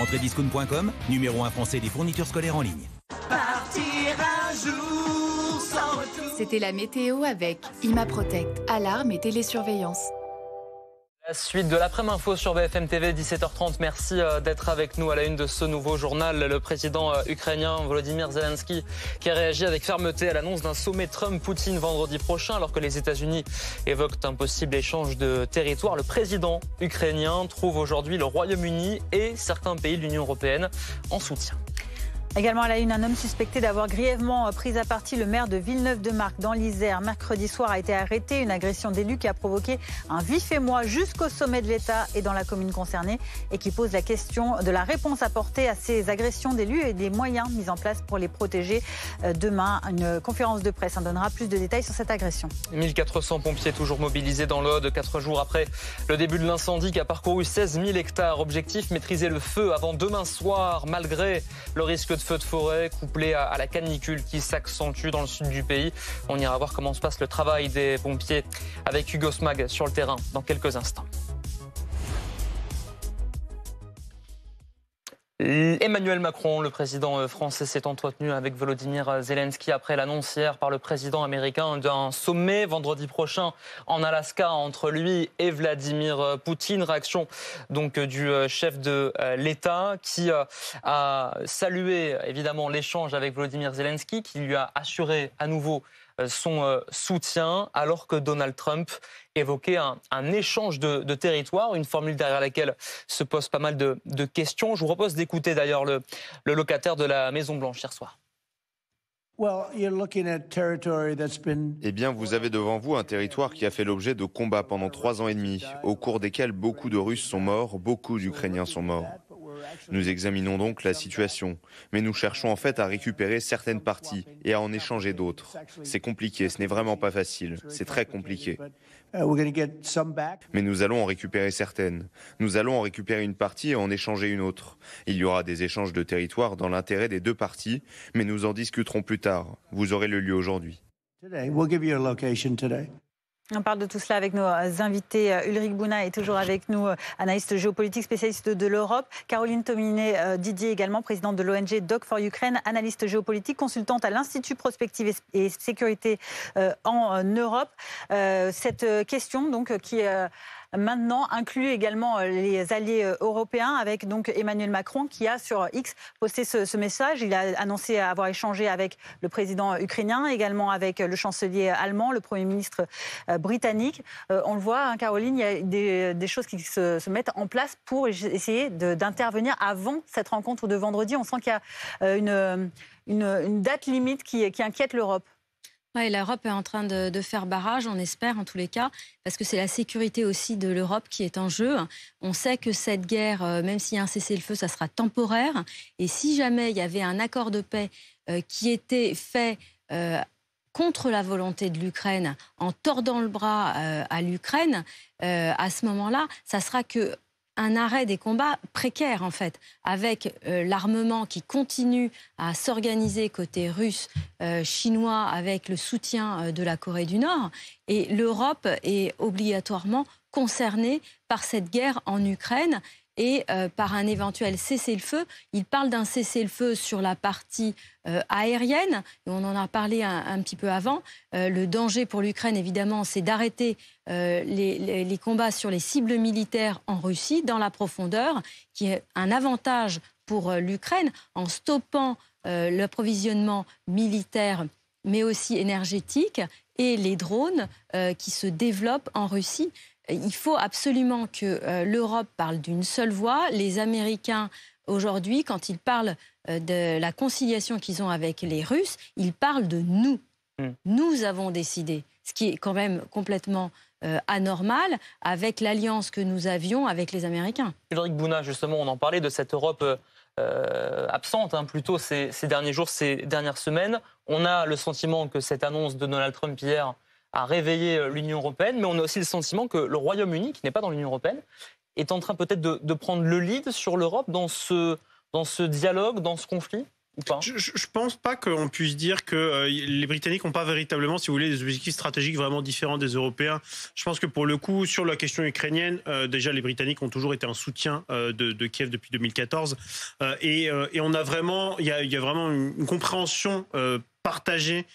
Entrediscount.com, numéro 1 français des fournitures scolaires en ligne. Partir un jour sans retour. C'était la météo avec ImaProtect, alarme et télésurveillance. La suite de l'après-midi info sur BFM TV, 17h30. Merci d'être avec nous à la une de ce nouveau journal. Le président ukrainien Volodymyr Zelensky qui a réagi avec fermeté à l'annonce d'un sommet Trump-Poutine vendredi prochain alors que les États-Unis évoquent un possible échange de territoire. Le président ukrainien trouve aujourd'hui le Royaume-Uni et certains pays de l'Union européenne en soutien. Également à la une, un homme suspecté d'avoir grièvement pris à partie le maire de Villeneuve-de-Marcq dans l'Isère. Mercredi soir a été arrêté, une agression d'élu qui a provoqué un vif émoi jusqu'au sommet de l'État et dans la commune concernée et qui pose la question de la réponse apportée à ces agressions d'élus et des moyens mis en place pour les protéger. Demain, une conférence de presse en donnera plus de détails sur cette agression. 1400 pompiers toujours mobilisés dans l'Aude 4 jours après le début de l'incendie qui a parcouru 16 000 hectares. Objectif, maîtriser le feu avant demain soir malgré le risque de feu de forêt couplé à la canicule qui s'accentue dans le sud du pays. On ira voir comment se passe le travail des pompiers avec Hugo Smag sur le terrain dans quelques instants. Emmanuel Macron, le président français, s'est entretenu avec Volodymyr Zelensky après l'annonce hier par le président américain d'un sommet vendredi prochain en Alaska entre lui et Vladimir Poutine. Réaction donc du chef de l'État qui a salué évidemment l'échange avec Volodymyr Zelensky, qui lui a assuré à nouveau son soutien alors que Donald Trump évoquait un échange de territoire, une formule derrière laquelle se posent pas mal de questions. Je vous propose d'écouter d'ailleurs le locataire de la Maison-Blanche hier soir. Eh bien, vous avez devant vous un territoire qui a fait l'objet de combats pendant 3 ans et demi, au cours desquels beaucoup de Russes sont morts, beaucoup d'Ukrainiens sont morts. Nous examinons donc la situation, mais nous cherchons en fait à récupérer certaines parties et à en échanger d'autres. C'est compliqué, ce n'est vraiment pas facile, c'est très compliqué. Mais nous allons en récupérer certaines. Nous allons en récupérer une partie et en échanger une autre. Il y aura des échanges de territoire dans l'intérêt des deux parties, mais nous en discuterons plus tard. Vous aurez le lieu aujourd'hui. On parle de tout cela avec nos invités. Ulrich Bouna est toujours avec nous, analyste géopolitique, spécialiste de l'Europe. Caroline Tominé-Didier également, présidente de l'ONG Doc for Ukraine, analyste géopolitique, consultante à l'Institut Prospective et Sécurité en Europe. Cette question donc qui maintenant inclut également les alliés européens avec donc Emmanuel Macron qui a sur X posté ce message. Il a annoncé avoir échangé avec le président ukrainien, également avec le chancelier allemand, le Premier ministre britannique. On le voit, hein, Caroline, il y a des choses qui se mettent en place pour essayer d'intervenir avant cette rencontre de vendredi. On sent qu'il y a une date limite qui inquiète l'Europe. Ouais, l'Europe est en train de faire barrage, on espère en tous les cas, parce que c'est la sécurité aussi de l'Europe qui est en jeu. On sait que cette guerre, même s'il y a un cessez-le-feu, ça sera temporaire. Et si jamais il y avait un accord de paix qui était fait contre la volonté de l'Ukraine, en tordant le bras à l'Ukraine, à ce moment-là, ça sera un arrêt des combats précaires, en fait, avec l'armement qui continue à s'organiser côté russe, chinois, avec le soutien de la Corée du Nord. Et l'Europe est obligatoirement concernée par cette guerre en Ukraine et par un éventuel cessez-le-feu. Il parle d'un cessez-le-feu sur la partie aérienne, et on en a parlé un petit peu avant. Le danger pour l'Ukraine, évidemment, c'est d'arrêter les combats sur les cibles militaires en Russie, dans la profondeur, qui est un avantage pour l'Ukraine, en stoppant l'approvisionnement militaire, mais aussi énergétique, et les drones qui se développent en Russie. Il faut absolument que l'Europe parle d'une seule voix. Les Américains aujourd'hui, quand ils parlent de la conciliation qu'ils ont avec les Russes, ils parlent de nous. Nous avons décidé, ce qui est quand même complètement anormal avec l'alliance que nous avions avec les Américains. Ulrich Bouna, justement, on en parlait de cette Europe absente, plutôt ces derniers jours, ces dernières semaines. On a le sentiment que cette annonce de Donald Trump hier a réveillé l'Union européenne, mais on a aussi le sentiment que le Royaume-Uni, qui n'est pas dans l'Union européenne, est en train peut-être de prendre le lead sur l'Europe dans ce dialogue, dans ce conflit. Je ne pense pas qu'on puisse dire que les Britanniques n'ont pas véritablement, si vous voulez, des objectifs stratégiques vraiment différents des Européens. Je pense que pour le coup, sur la question ukrainienne, déjà les Britanniques ont toujours été un soutien de Kiev depuis 2014. Et on a vraiment, il y a vraiment une compréhension partagée,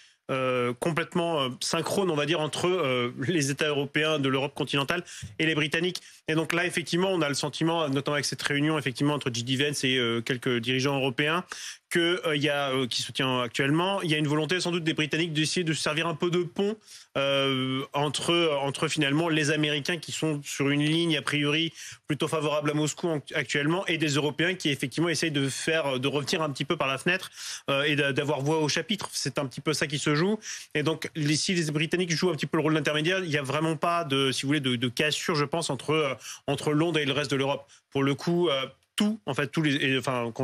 complètement synchrone, on va dire, entre les États européens de l'Europe continentale et les Britanniques. Et donc là, effectivement, on a le sentiment, notamment avec cette réunion effectivement entre J.D. Vance et quelques dirigeants européens, qui soutient actuellement, il y a une volonté sans doute des Britanniques d'essayer de servir un peu de pont entre finalement les Américains qui sont sur une ligne a priori plutôt favorable à Moscou actuellement et des Européens qui effectivement essayent de revenir un petit peu par la fenêtre et d'avoir voix au chapitre. C'est un petit peu ça qui se joue. Et donc si les Britanniques jouent un petit peu le rôle d'intermédiaire, il n'y a vraiment pas de cassure, je pense, entre Londres et le reste de l'Europe. Pour le coup, quand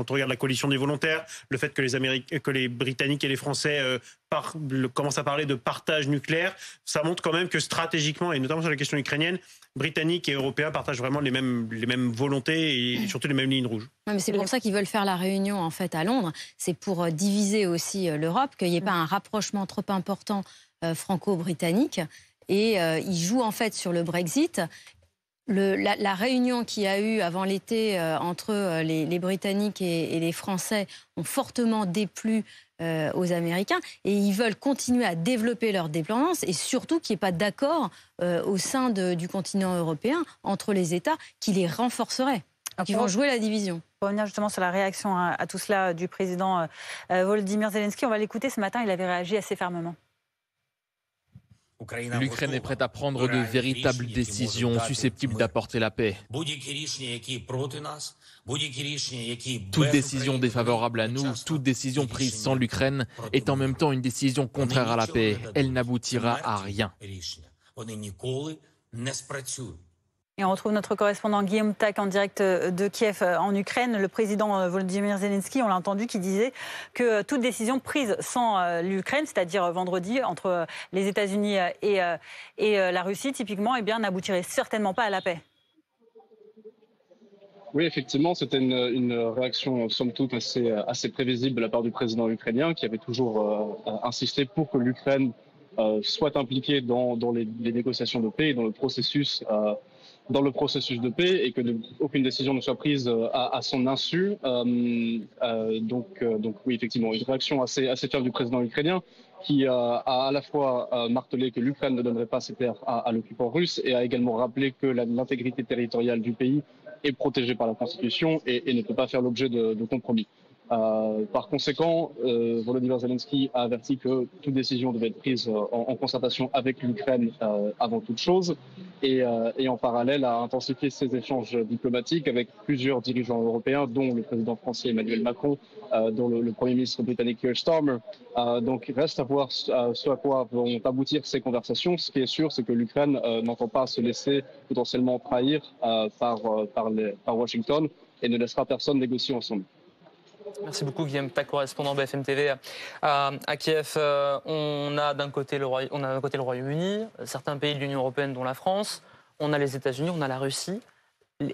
on regarde la coalition des volontaires, le fait que les Britanniques et les Français commencent à parler de partage nucléaire, ça montre quand même que stratégiquement, et notamment sur la question ukrainienne, Britanniques et Européens partagent vraiment les mêmes volontés et surtout les mêmes lignes rouges. Non, mais c'est pour ça qu'ils veulent faire la réunion en fait à Londres. C'est pour diviser aussi l'Europe, qu'il n'y ait pas un rapprochement trop important franco-britannique. Et ils jouent en fait sur le Brexit. La réunion qu'il y a eu avant l'été entre les Britanniques et les Français ont fortement déplu aux Américains et ils veulent continuer à développer leur dépendance et surtout qu'il n'y ait pas d'accord au sein du continent européen entre les États qui les renforcerait, qui vont jouer la division. Pour revenir justement sur la réaction à tout cela du président Volodymyr Zelensky, on va l'écouter ce matin, il avait réagi assez fermement. L'Ukraine est prête à prendre de véritables décisions susceptibles d'apporter la paix. Toute décision défavorable à nous, toute décision prise sans l'Ukraine est en même temps une décision contraire à la paix. Elle n'aboutira à rien. Et on retrouve notre correspondant Guillaume Tac en direct de Kiev en Ukraine. Le président Volodymyr Zelensky, on l'a entendu, qui disait que toute décision prise sans l'Ukraine, c'est-à-dire vendredi entre les États-Unis et la Russie, typiquement, n'aboutirait certainement pas à la paix. Oui, effectivement, c'était une réaction, somme toute, assez prévisible de la part du président ukrainien, qui avait toujours insisté pour que l'Ukraine soit impliquée dans les négociations de paix et dans le processus de paix et que aucune décision ne soit prise à son insu. Donc oui, effectivement, une réaction assez ferme du président ukrainien qui a à la fois martelé que l'Ukraine ne donnerait pas ses terres à l'occupant russe et a également rappelé que l'intégrité territoriale du pays est protégée par la Constitution et ne peut pas faire l'objet de compromis. Par conséquent, Volodymyr Zelensky a averti que toute décision devait être prise en concertation avec l'Ukraine avant toute chose et en parallèle a intensifié ses échanges diplomatiques avec plusieurs dirigeants européens, dont le président français Emmanuel Macron, dont le Premier ministre britannique Keir Starmer. Donc reste à voir ce à quoi vont aboutir ces conversations. Ce qui est sûr, c'est que l'Ukraine n'entend pas se laisser potentiellement trahir par Washington et ne laissera personne négocier ensemble. Merci beaucoup Guillaume, ta correspondant BFM TV à Kiev. On a d'un côté le Royaume-Uni, certains pays de l'Union européenne dont la France, on a les États-Unis, on a la Russie.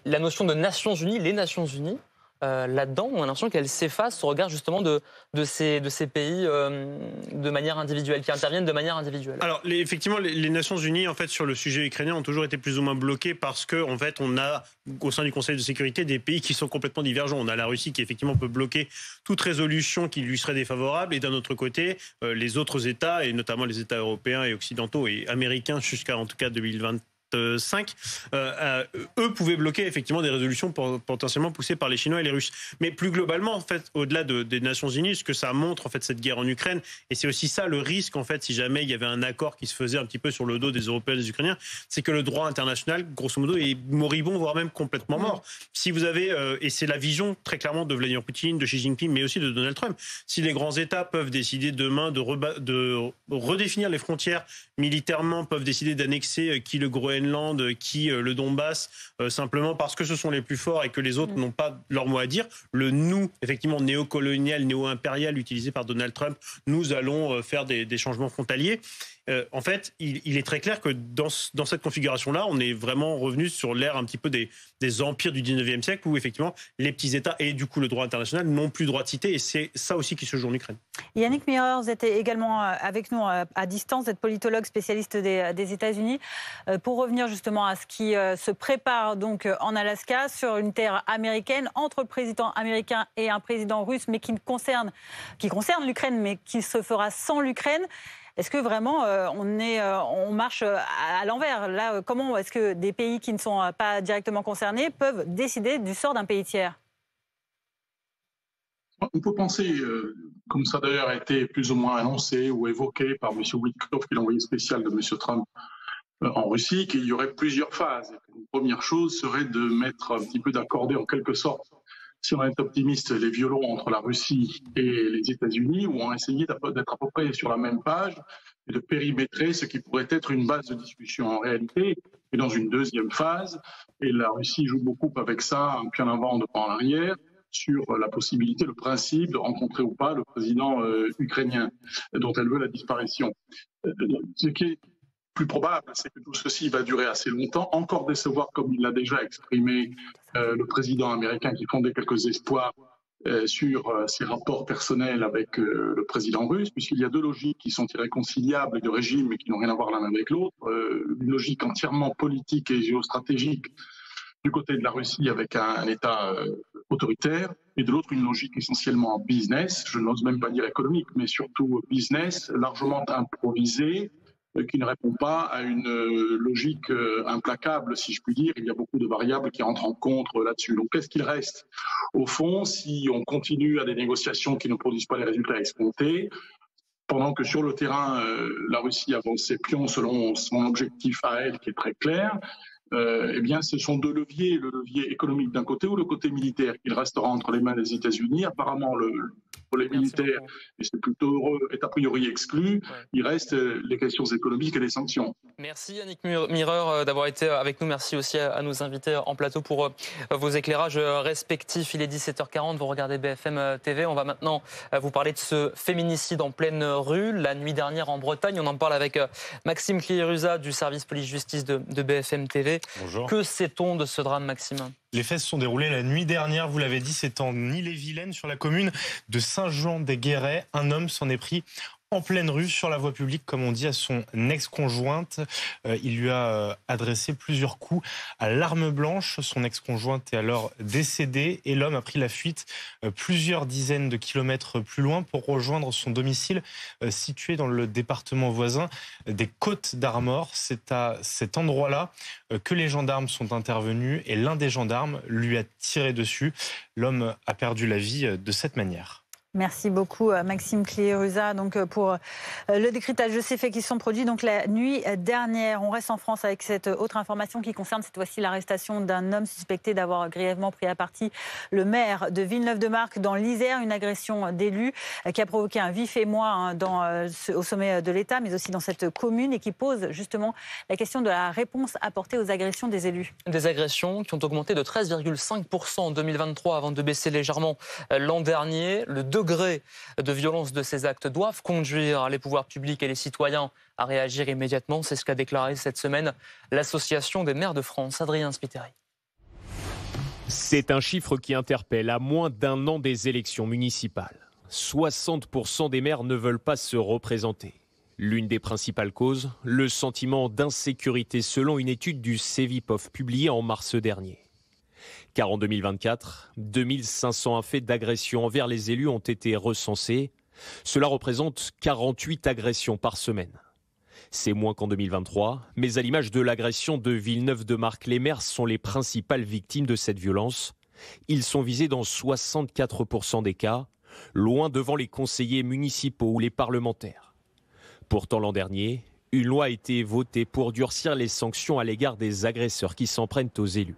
La notion de Nations Unies, les Nations Unies, là-dedans, on a l'impression qu'elle s'efface au regard justement de ces pays de manière individuelle, qui interviennent de manière individuelle. Alors effectivement, les Nations Unies, en fait, sur le sujet ukrainien, ont toujours été plus ou moins bloquées parce que, en fait, on a au sein du Conseil de sécurité des pays qui sont complètement divergents. On a la Russie qui effectivement peut bloquer toute résolution qui lui serait défavorable, et d'un autre côté, les autres États, et notamment les États européens et occidentaux et américains jusqu'à en tout cas 2020. eux pouvaient bloquer effectivement des résolutions potentiellement poussées par les Chinois et les Russes. Mais plus globalement, en fait, au-delà des Nations Unies, ce que ça montre, en fait, cette guerre en Ukraine, et c'est aussi ça le risque, en fait, si jamais il y avait un accord qui se faisait un petit peu sur le dos des Européens et des Ukrainiens, c'est que le droit international, grosso modo, est moribond, voire même complètement mort. Si vous avez, et c'est la vision très clairement de Vladimir Poutine, de Xi Jinping, mais aussi de Donald Trump, si les grands États peuvent décider demain de redéfinir les frontières militairement, peuvent décider d'annexer qui le Groenland, qui le Donbass, simplement parce que ce sont les plus forts et que les autres n'ont pas leur mot à dire. Le nous, effectivement, néocolonial, néo-impérial utilisé par Donald Trump, nous allons faire des changements frontaliers. En fait, il est très clair que dans cette configuration-là, on est vraiment revenu sur l'ère un petit peu des empires du 19e siècle où effectivement les petits États et du coup le droit international n'ont plus le droit de citer, et c'est ça aussi qui se joue en Ukraine. Yannick Mireur, vous êtes également avec nous à distance, vous êtes politologue spécialiste des États-Unis. Pour revenir justement à ce qui se prépare donc en Alaska, sur une terre américaine, entre le président américain et un président russe, mais qui concerne l'Ukraine, mais qui se fera sans l'Ukraine. Est-ce que vraiment on marche à l'envers? Là, comment est-ce que des pays qui ne sont pas directement concernés peuvent décider du sort d'un pays tiers? On peut penser, comme ça d'ailleurs a été plus ou moins annoncé ou évoqué par M. Witkoff, qui est l'envoyé spécial de M. Trump en Russie, qu'il y aurait plusieurs phases. Une première chose serait de mettre un petit peu d'accorder en quelque sorte, si on est optimiste, les violons entre la Russie et les États-Unis, où on a essayé d'être à peu près sur la même page et de périmétrer ce qui pourrait être une base de discussion en réalité. Et dans une deuxième phase, et la Russie joue beaucoup avec ça, un pied en avant, deux pas en arrière, sur la possibilité, le principe de rencontrer ou pas le président ukrainien, dont elle veut la disparition. Ce qui est plus probable, c'est que tout ceci va durer assez longtemps, encore décevoir, comme il l'a déjà exprimé le président américain, qui fondait quelques espoirs sur ses rapports personnels avec le président russe, puisqu'il y a deux logiques qui sont irréconciliables de régime et qui n'ont rien à voir l'un avec l'autre. Une logique entièrement politique et géostratégique du côté de la Russie avec un État autoritaire, et de l'autre une logique essentiellement business, je n'ose même pas dire économique, mais surtout business, largement improvisée, qui ne répond pas à une logique implacable, si je puis dire. Il y a beaucoup de variables qui entrent en compte là-dessus. Donc, qu'est-ce qu'il reste au fond si on continue à des négociations qui ne produisent pas les résultats escomptés, pendant que sur le terrain, la Russie avance ses pions selon son objectif à elle, qui est très clair? Eh bien, ce sont deux leviers, le levier économique d'un côté ou le côté militaire. Il restera entre les mains des États-Unis. Apparemment, le volet militaire, et c'est plutôt heureux, est a priori exclu. Il reste les questions économiques et les sanctions. Merci Yannick Mireur d'avoir été avec nous. Merci aussi à nos invités en plateau pour vos éclairages respectifs. Il est 17h40, vous regardez BFM TV. On va maintenant vous parler de ce féminicide en pleine rue, la nuit dernière en Bretagne. On en parle avec Maxime Cliérusa du service police-justice de BFM TV. Bonjour. Que sait-on de ce drame, Maxime ? Les faits se sont déroulés la nuit dernière, vous l'avez dit, c'est en Ille-et-Vilaine, sur la commune de Saint-Jean-des-Guérets. Un homme s'en est pris en pleine rue, sur la voie publique, comme on dit, à son ex-conjointe. Il lui a adressé plusieurs coups à l'arme blanche. Son ex-conjointe est alors décédée et l'homme a pris la fuite plusieurs dizaines de kilomètres plus loin pour rejoindre son domicile situé dans le département voisin des Côtes-d'Armor. C'est à cet endroit-là que les gendarmes sont intervenus et l'un des gendarmes lui a tiré dessus. L'homme a perdu la vie de cette manière. Merci beaucoup Maxime Cliérusa donc pour le décryptage de ces faits qui se sont produits donc la nuit dernière. On reste en France avec cette autre information qui concerne cette fois-ci l'arrestation d'un homme suspecté d'avoir grièvement pris à partie le maire de Villeneuve-de-Marcq dans l'Isère, une agression d'élu qui a provoqué un vif émoi au sommet de l'État mais aussi dans cette commune et qui pose justement la question de la réponse apportée aux agressions des élus. Des agressions qui ont augmenté de 13,5% en 2023 avant de baisser légèrement l'an dernier. Le degré de violence de ces actes doivent conduire les pouvoirs publics et les citoyens à réagir immédiatement. C'est ce qu'a déclaré cette semaine l'Association des maires de France. Adrien Spiteri. C'est un chiffre qui interpelle à moins d'un an des élections municipales. 60% des maires ne veulent pas se représenter. L'une des principales causes, le sentiment d'insécurité selon une étude du Cevipof publiée en mars dernier. Car en 2024, 2500 faits d'agression envers les élus ont été recensés. Cela représente 48 agressions par semaine. C'est moins qu'en 2023, mais à l'image de l'agression de Villeneuve-de-Marc, les maires sont les principales victimes de cette violence. Ils sont visés dans 64% des cas, loin devant les conseillers municipaux ou les parlementaires. Pourtant, l'an dernier, une loi a été votée pour durcir les sanctions à l'égard des agresseurs qui s'en prennent aux élus.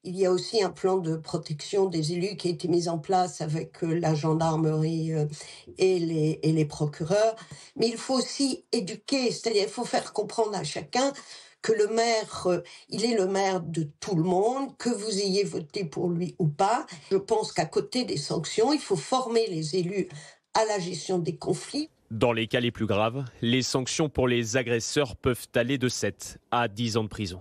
Il y a aussi un plan de protection des élus qui a été mis en place avec la gendarmerie et les procureurs. Mais il faut aussi éduquer, c'est-à-dire il faut faire comprendre à chacun que le maire, il est le maire de tout le monde, que vous ayez voté pour lui ou pas. Je pense qu'à côté des sanctions, il faut former les élus à la gestion des conflits. Dans les cas les plus graves, les sanctions pour les agresseurs peuvent aller de 7 à 10 ans de prison.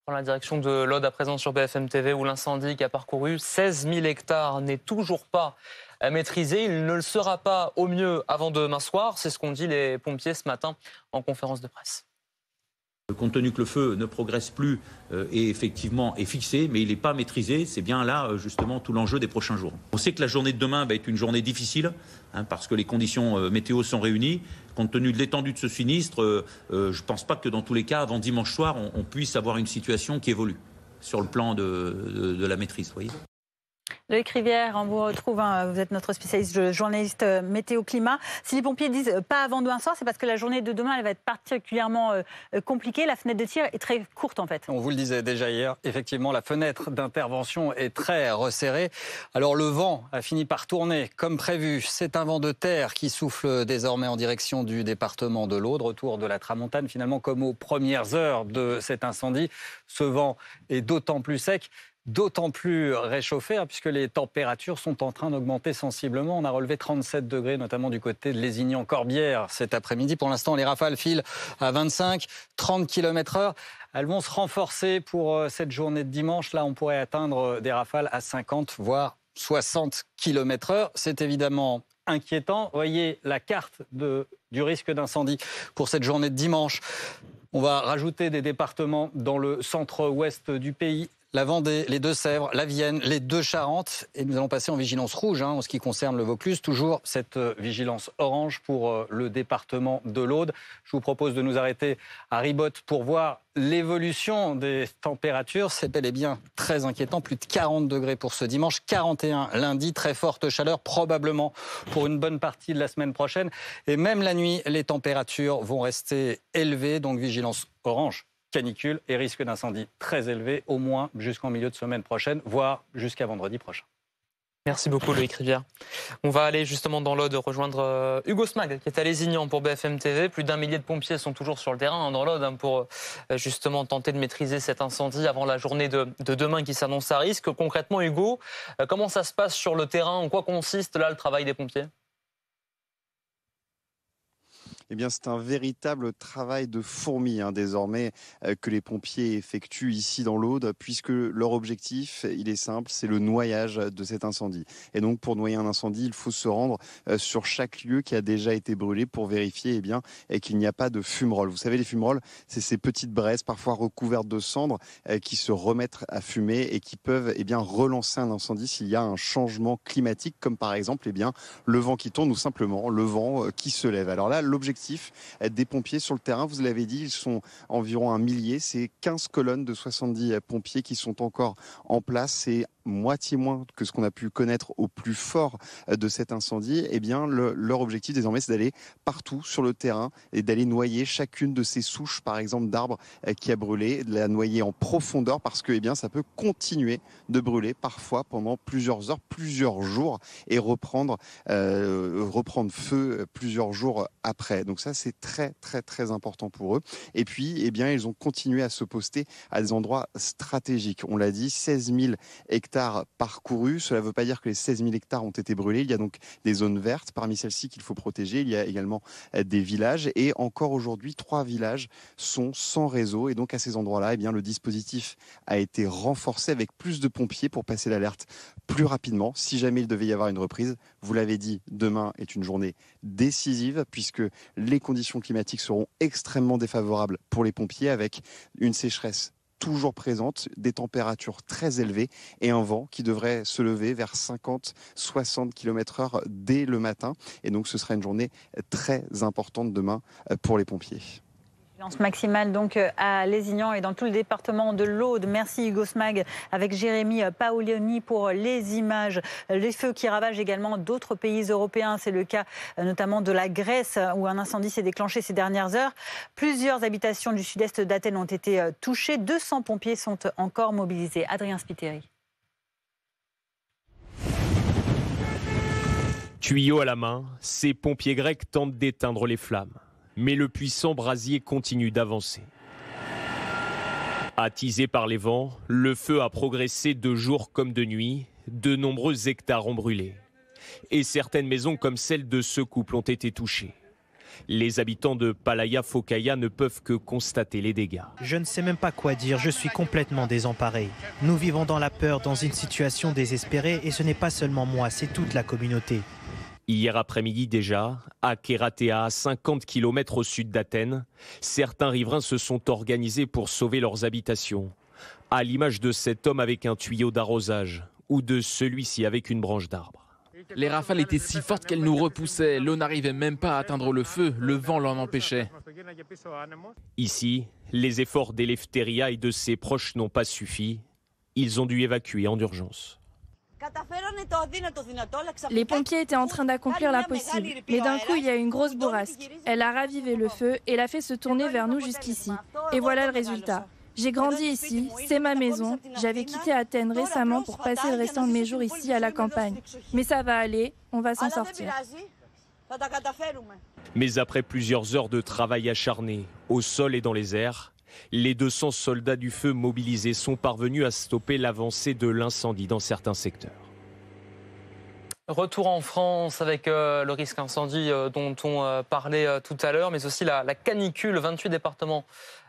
Dans la direction de l'Aude à présent sur BFM TV où l'incendie qui a parcouru 16 000 hectares n'est toujours pas maîtrisé. Il ne le sera pas au mieux avant demain soir. C'est ce qu'ont dit les pompiers ce matin en conférence de presse. Compte tenu que le feu ne progresse plus et effectivement est fixé, mais il n'est pas maîtrisé, c'est bien là justement tout l'enjeu des prochains jours. On sait que la journée de demain va être une journée difficile parce que les conditions météo sont réunies. Compte tenu de l'étendue de ce sinistre, je ne pense pas que dans tous les cas, avant dimanche soir, on puisse avoir une situation qui évolue sur le plan de la maîtrise. Vous voyez. Loïc Rivière, on vous retrouve, vous êtes notre spécialiste, journaliste météo-climat. Si les pompiers disent pas avant demain soir, c'est parce que la journée de demain elle va être particulièrement compliquée. La fenêtre de tir est très courte en fait. On vous le disait déjà hier, effectivement la fenêtre d'intervention est très resserrée. Alors le vent a fini par tourner comme prévu. C'est un vent de terre qui souffle désormais en direction du département de l'Aude, retour de la tramontane finalement comme aux premières heures de cet incendie. Ce vent est d'autant plus sec, d'autant plus réchauffé, puisque les températures sont en train d'augmenter sensiblement. On a relevé 37 degrés, notamment du côté de Lézignan-Corbière cet après-midi. Pour l'instant, les rafales filent à 25, 30 km/h. Elles vont se renforcer pour cette journée de dimanche. Là, on pourrait atteindre des rafales à 50, voire 60 km/h. C'est évidemment inquiétant. Voyez la carte du risque d'incendie pour cette journée de dimanche. On va rajouter des départements dans le centre-ouest du pays. La Vendée, les Deux-Sèvres, la Vienne, les Deux-Charentes. Et nous allons passer en vigilance rouge en ce qui concerne le Vaucluse. Toujours cette vigilance orange pour le département de l'Aude. Je vous propose de nous arrêter à Ribotte pour voir l'évolution des températures. C'est bel et bien très inquiétant. Plus de 40 degrés pour ce dimanche, 41 lundi. Très forte chaleur probablement pour une bonne partie de la semaine prochaine. Et même la nuit, les températures vont rester élevées. Donc vigilance orange. Canicule et risque d'incendie très élevé, au moins jusqu'en milieu de semaine prochaine, voire jusqu'à vendredi prochain. Merci beaucoup Loïc Rivière. On va aller justement dans l'Aude rejoindre Hugo Smag qui est à Lézignan pour BFM TV. Plus d'1 millier de pompiers sont toujours sur le terrain dans l'Aude pour justement tenter de maîtriser cet incendie avant la journée de demain qui s'annonce à risque. Concrètement Hugo, comment ça se passe sur le terrain? En quoi consiste là le travail des pompiers? Eh bien, c'est un véritable travail de fourmi désormais que les pompiers effectuent ici dans l'Aude, puisque leur objectif, il est simple, c'est le noyage de cet incendie. Et donc, pour noyer un incendie, il faut se rendre sur chaque lieu qui a déjà été brûlé pour vérifier qu'il n'y a pas de fumerolles. Vous savez, les fumerolles, c'est ces petites braises, parfois recouvertes de cendres, qui se remettent à fumer et qui peuvent relancer un incendie s'il y a un changement climatique, comme par exemple le vent qui tourne ou simplement le vent qui se lève. Alors là, l'objectif des pompiers sur le terrain, vous l'avez dit, ils sont environ 1 millier, c'est 15 colonnes de 70 pompiers qui sont encore en place, c'est moitié moins que ce qu'on a pu connaître au plus fort de cet incendie. Eh bien, leur objectif désormais, c'est d'aller partout sur le terrain et d'aller noyer chacune de ces souches, par exemple, d'arbres qui a brûlé, de la noyer en profondeur parce que ça peut continuer de brûler parfois pendant plusieurs heures, plusieurs jours et reprendre feu plusieurs jours après. Donc ça, c'est très, très, très important pour eux. Et puis, ils ont continué à se poster à des endroits stratégiques. On l'a dit, 16 000 hectares parcourus. Cela ne veut pas dire que les 16 000 hectares ont été brûlés. Il y a donc des zones vertes. Parmi celles-ci qu'il faut protéger, il y a également des villages. Et encore aujourd'hui, 3 villages sont sans réseau. Et donc, à ces endroits-là, le dispositif a été renforcé avec plus de pompiers pour passer l'alerte plus rapidement. Si jamais il devait y avoir une reprise, vous l'avez dit, demain est une journée décisive puisque les conditions climatiques seront extrêmement défavorables pour les pompiers avec une sécheresse toujours présente, des températures très élevées et un vent qui devrait se lever vers 50-60 km/h dès le matin. Et donc ce sera une journée très importante demain pour les pompiers. Vigilance maximale donc à Lézignan et dans tout le département de l'Aude. Merci Hugo Smag avec Jérémy Paolioni pour les images. Les feux qui ravagent également d'autres pays européens. C'est le cas notamment de la Grèce où un incendie s'est déclenché ces dernières heures. Plusieurs habitations du sud-est d'Athènes ont été touchées. 200 pompiers sont encore mobilisés. Adrien Spiteri. Tuyau à la main, ces pompiers grecs tentent d'éteindre les flammes. Mais le puissant brasier continue d'avancer. Attisé par les vents, le feu a progressé de jour comme de nuit. De nombreux hectares ont brûlé. Et certaines maisons comme celle de ce couple ont été touchées. Les habitants de Palaya Focaia ne peuvent que constater les dégâts. Je ne sais même pas quoi dire, je suis complètement désemparé. Nous vivons dans la peur, dans une situation désespérée et ce n'est pas seulement moi, c'est toute la communauté. Hier après-midi déjà, à Keratea, à 50 km au sud d'Athènes, certains riverains se sont organisés pour sauver leurs habitations. À l'image de cet homme avec un tuyau d'arrosage ou de celui-ci avec une branche d'arbre. Les rafales étaient si fortes qu'elles nous repoussaient. L'eau n'arrivait même pas à atteindre le feu, le vent l'en empêchait. Ici, les efforts d'Eleftheria et de ses proches n'ont pas suffi. Ils ont dû évacuer en urgence. Les pompiers étaient en train d'accomplir l'impossible. Mais d'un coup, il y a eu une grosse bourrasque. Elle a ravivé le feu et l'a fait se tourner vers nous jusqu'ici. Et voilà le résultat. J'ai grandi ici, c'est ma maison. J'avais quitté Athènes récemment pour passer le restant de mes jours ici à la campagne. Mais ça va aller, on va s'en sortir. Mais après plusieurs heures de travail acharné, au sol et dans les airs, les 200 soldats du feu mobilisés sont parvenus à stopper l'avancée de l'incendie dans certains secteurs. Retour en France avec le risque incendie dont on parlait tout à l'heure, mais aussi la canicule. 28 départements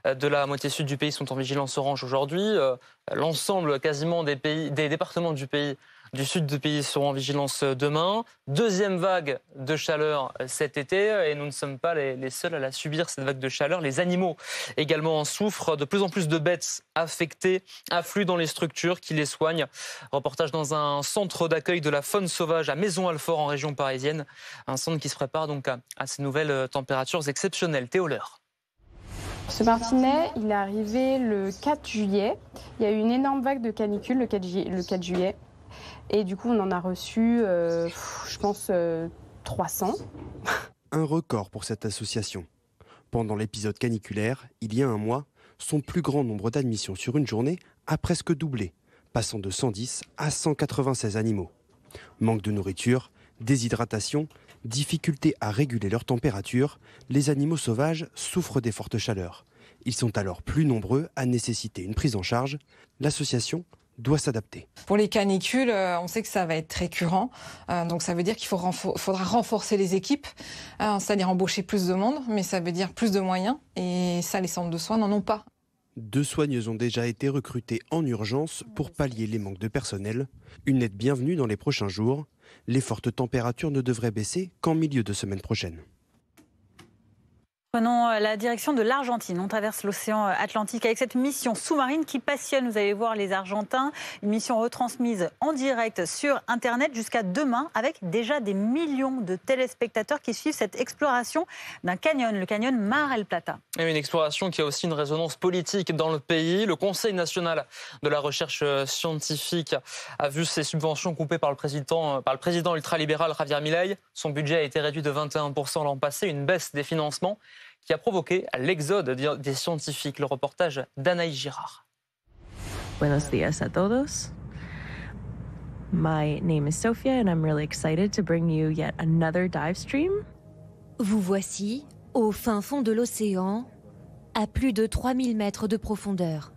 de la moitié sud du pays sont en vigilance orange aujourd'hui. L'ensemble quasiment des départements du sud du pays seront en vigilance demain. Deuxième vague de chaleur cet été et nous ne sommes pas les seuls à la subir, cette vague de chaleur. Les animaux également en souffrent. De plus en plus de bêtes affectées affluent dans les structures qui les soignent. Reportage dans un centre d'accueil de la faune sauvage à Maisons-Alfort en région parisienne. Un centre qui se prépare donc à ces nouvelles températures exceptionnelles. Théo Leur. Ce martinet, il est arrivé le 4 juillet. Il y a eu une énorme vague de canicule le 4 juillet. Et du coup, on en a reçu, je pense, 300. Un record pour cette association. Pendant l'épisode caniculaire, il y a un mois, son plus grand nombre d'admissions sur une journée a presque doublé, passant de 110 à 196 animaux. Manque de nourriture, déshydratation, difficulté à réguler leur température, les animaux sauvages souffrent des fortes chaleurs. Ils sont alors plus nombreux à nécessiter une prise en charge. L'association doit s'adapter. Pour les canicules, on sait que ça va être récurrent. Donc ça veut dire qu'il faudra renforcer les équipes, c'est-à-dire embaucher plus de monde, mais ça veut dire plus de moyens. Et ça, les centres de soins n'en ont pas. 2 soigneuses ont déjà été recrutées en urgence pour pallier les manques de personnel. Une aide bienvenue dans les prochains jours. Les fortes températures ne devraient baisser qu'en milieu de semaine prochaine. Prenons la direction de l'Argentine. On traverse l'océan Atlantique avec cette mission sous-marine qui passionne, vous allez voir, les Argentins. Une mission retransmise en direct sur Internet jusqu'à demain avec déjà des millions de téléspectateurs qui suivent cette exploration d'un canyon, le canyon Mar del Plata. Et une exploration qui a aussi une résonance politique dans le pays. Le Conseil national de la recherche scientifique a vu ses subventions coupées par le président ultralibéral Javier Milei. Son budget a été réduit de 21% l'an passé, une baisse des financements qui a provoqué l'exode des scientifiques. Le reportage d'Anaïs Girard. Buenos días a todos. My name is Sophia and I'm really excited to bring you yet another dive stream. Vous voici au fin fond de l'océan, à plus de 3000 mètres de profondeur.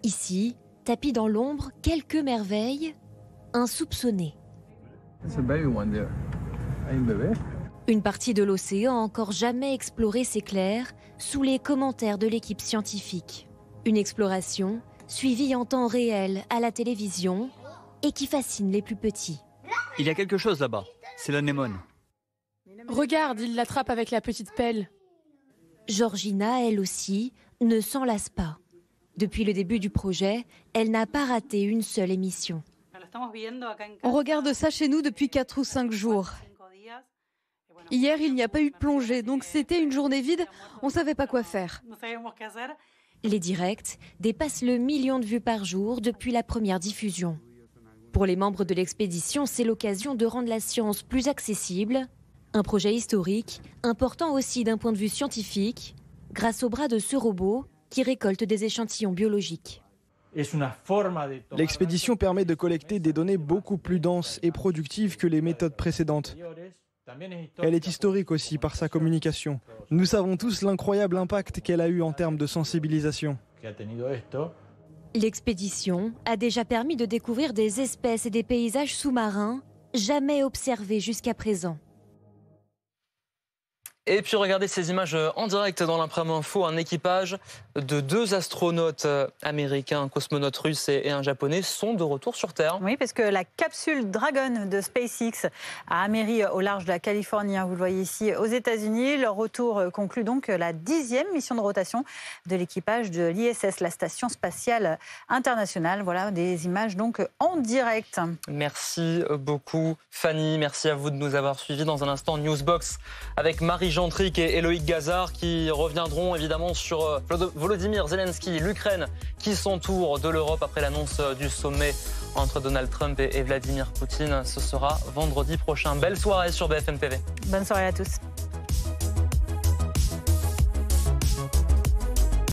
Ici, tapis dans l'ombre, quelques merveilles insoupçonnées. It's a baby one there. Un bébé. Une partie de l'océan encore jamais explorée s'éclaire sous les commentaires de l'équipe scientifique. Une exploration suivie en temps réel à la télévision et qui fascine les plus petits. Il y a quelque chose là-bas, c'est l'anémone. Regarde, il l'attrape avec la petite pelle. Georgina, elle aussi, ne s'en lasse pas. Depuis le début du projet, elle n'a pas raté une seule émission. On regarde ça chez nous depuis 4 ou 5 jours. Hier, il n'y a pas eu de plongée, donc c'était une journée vide, on ne savait pas quoi faire. Les directs dépassent le 1 million de vues par jour depuis la première diffusion. Pour les membres de l'expédition, c'est l'occasion de rendre la science plus accessible. Un projet historique, important aussi d'un point de vue scientifique, grâce au bras de ce robot qui récolte des échantillons biologiques. L'expédition permet de collecter des données beaucoup plus denses et productives que les méthodes précédentes. Elle est historique aussi par sa communication. Nous savons tous l'incroyable impact qu'elle a eu en termes de sensibilisation. L'expédition a déjà permis de découvrir des espèces et des paysages sous-marins jamais observés jusqu'à présent. Et puis regardez ces images en direct dans l'Imprim Info. Un équipage de 2 astronautes américains, un cosmonaute russe et un japonais sont de retour sur Terre. Oui, parce que la capsule Dragon de SpaceX a améri au large de la Californie, vous le voyez ici, aux États-Unis. Leur retour conclut donc la 10e mission de rotation de l'équipage de l'ISS, la Station spatiale internationale. Voilà des images donc en direct. Merci beaucoup Fanny, merci à vous de nous avoir suivis. Dans un instant, Newsbox avec Marie Gentric et Loïc Gazard qui reviendront évidemment sur Volodymyr Zelensky, l'Ukraine qui s'entoure de l'Europe après l'annonce du sommet entre Donald Trump et Vladimir Poutine. Ce sera vendredi prochain. Belle soirée sur BFM TV. Bonne soirée à tous.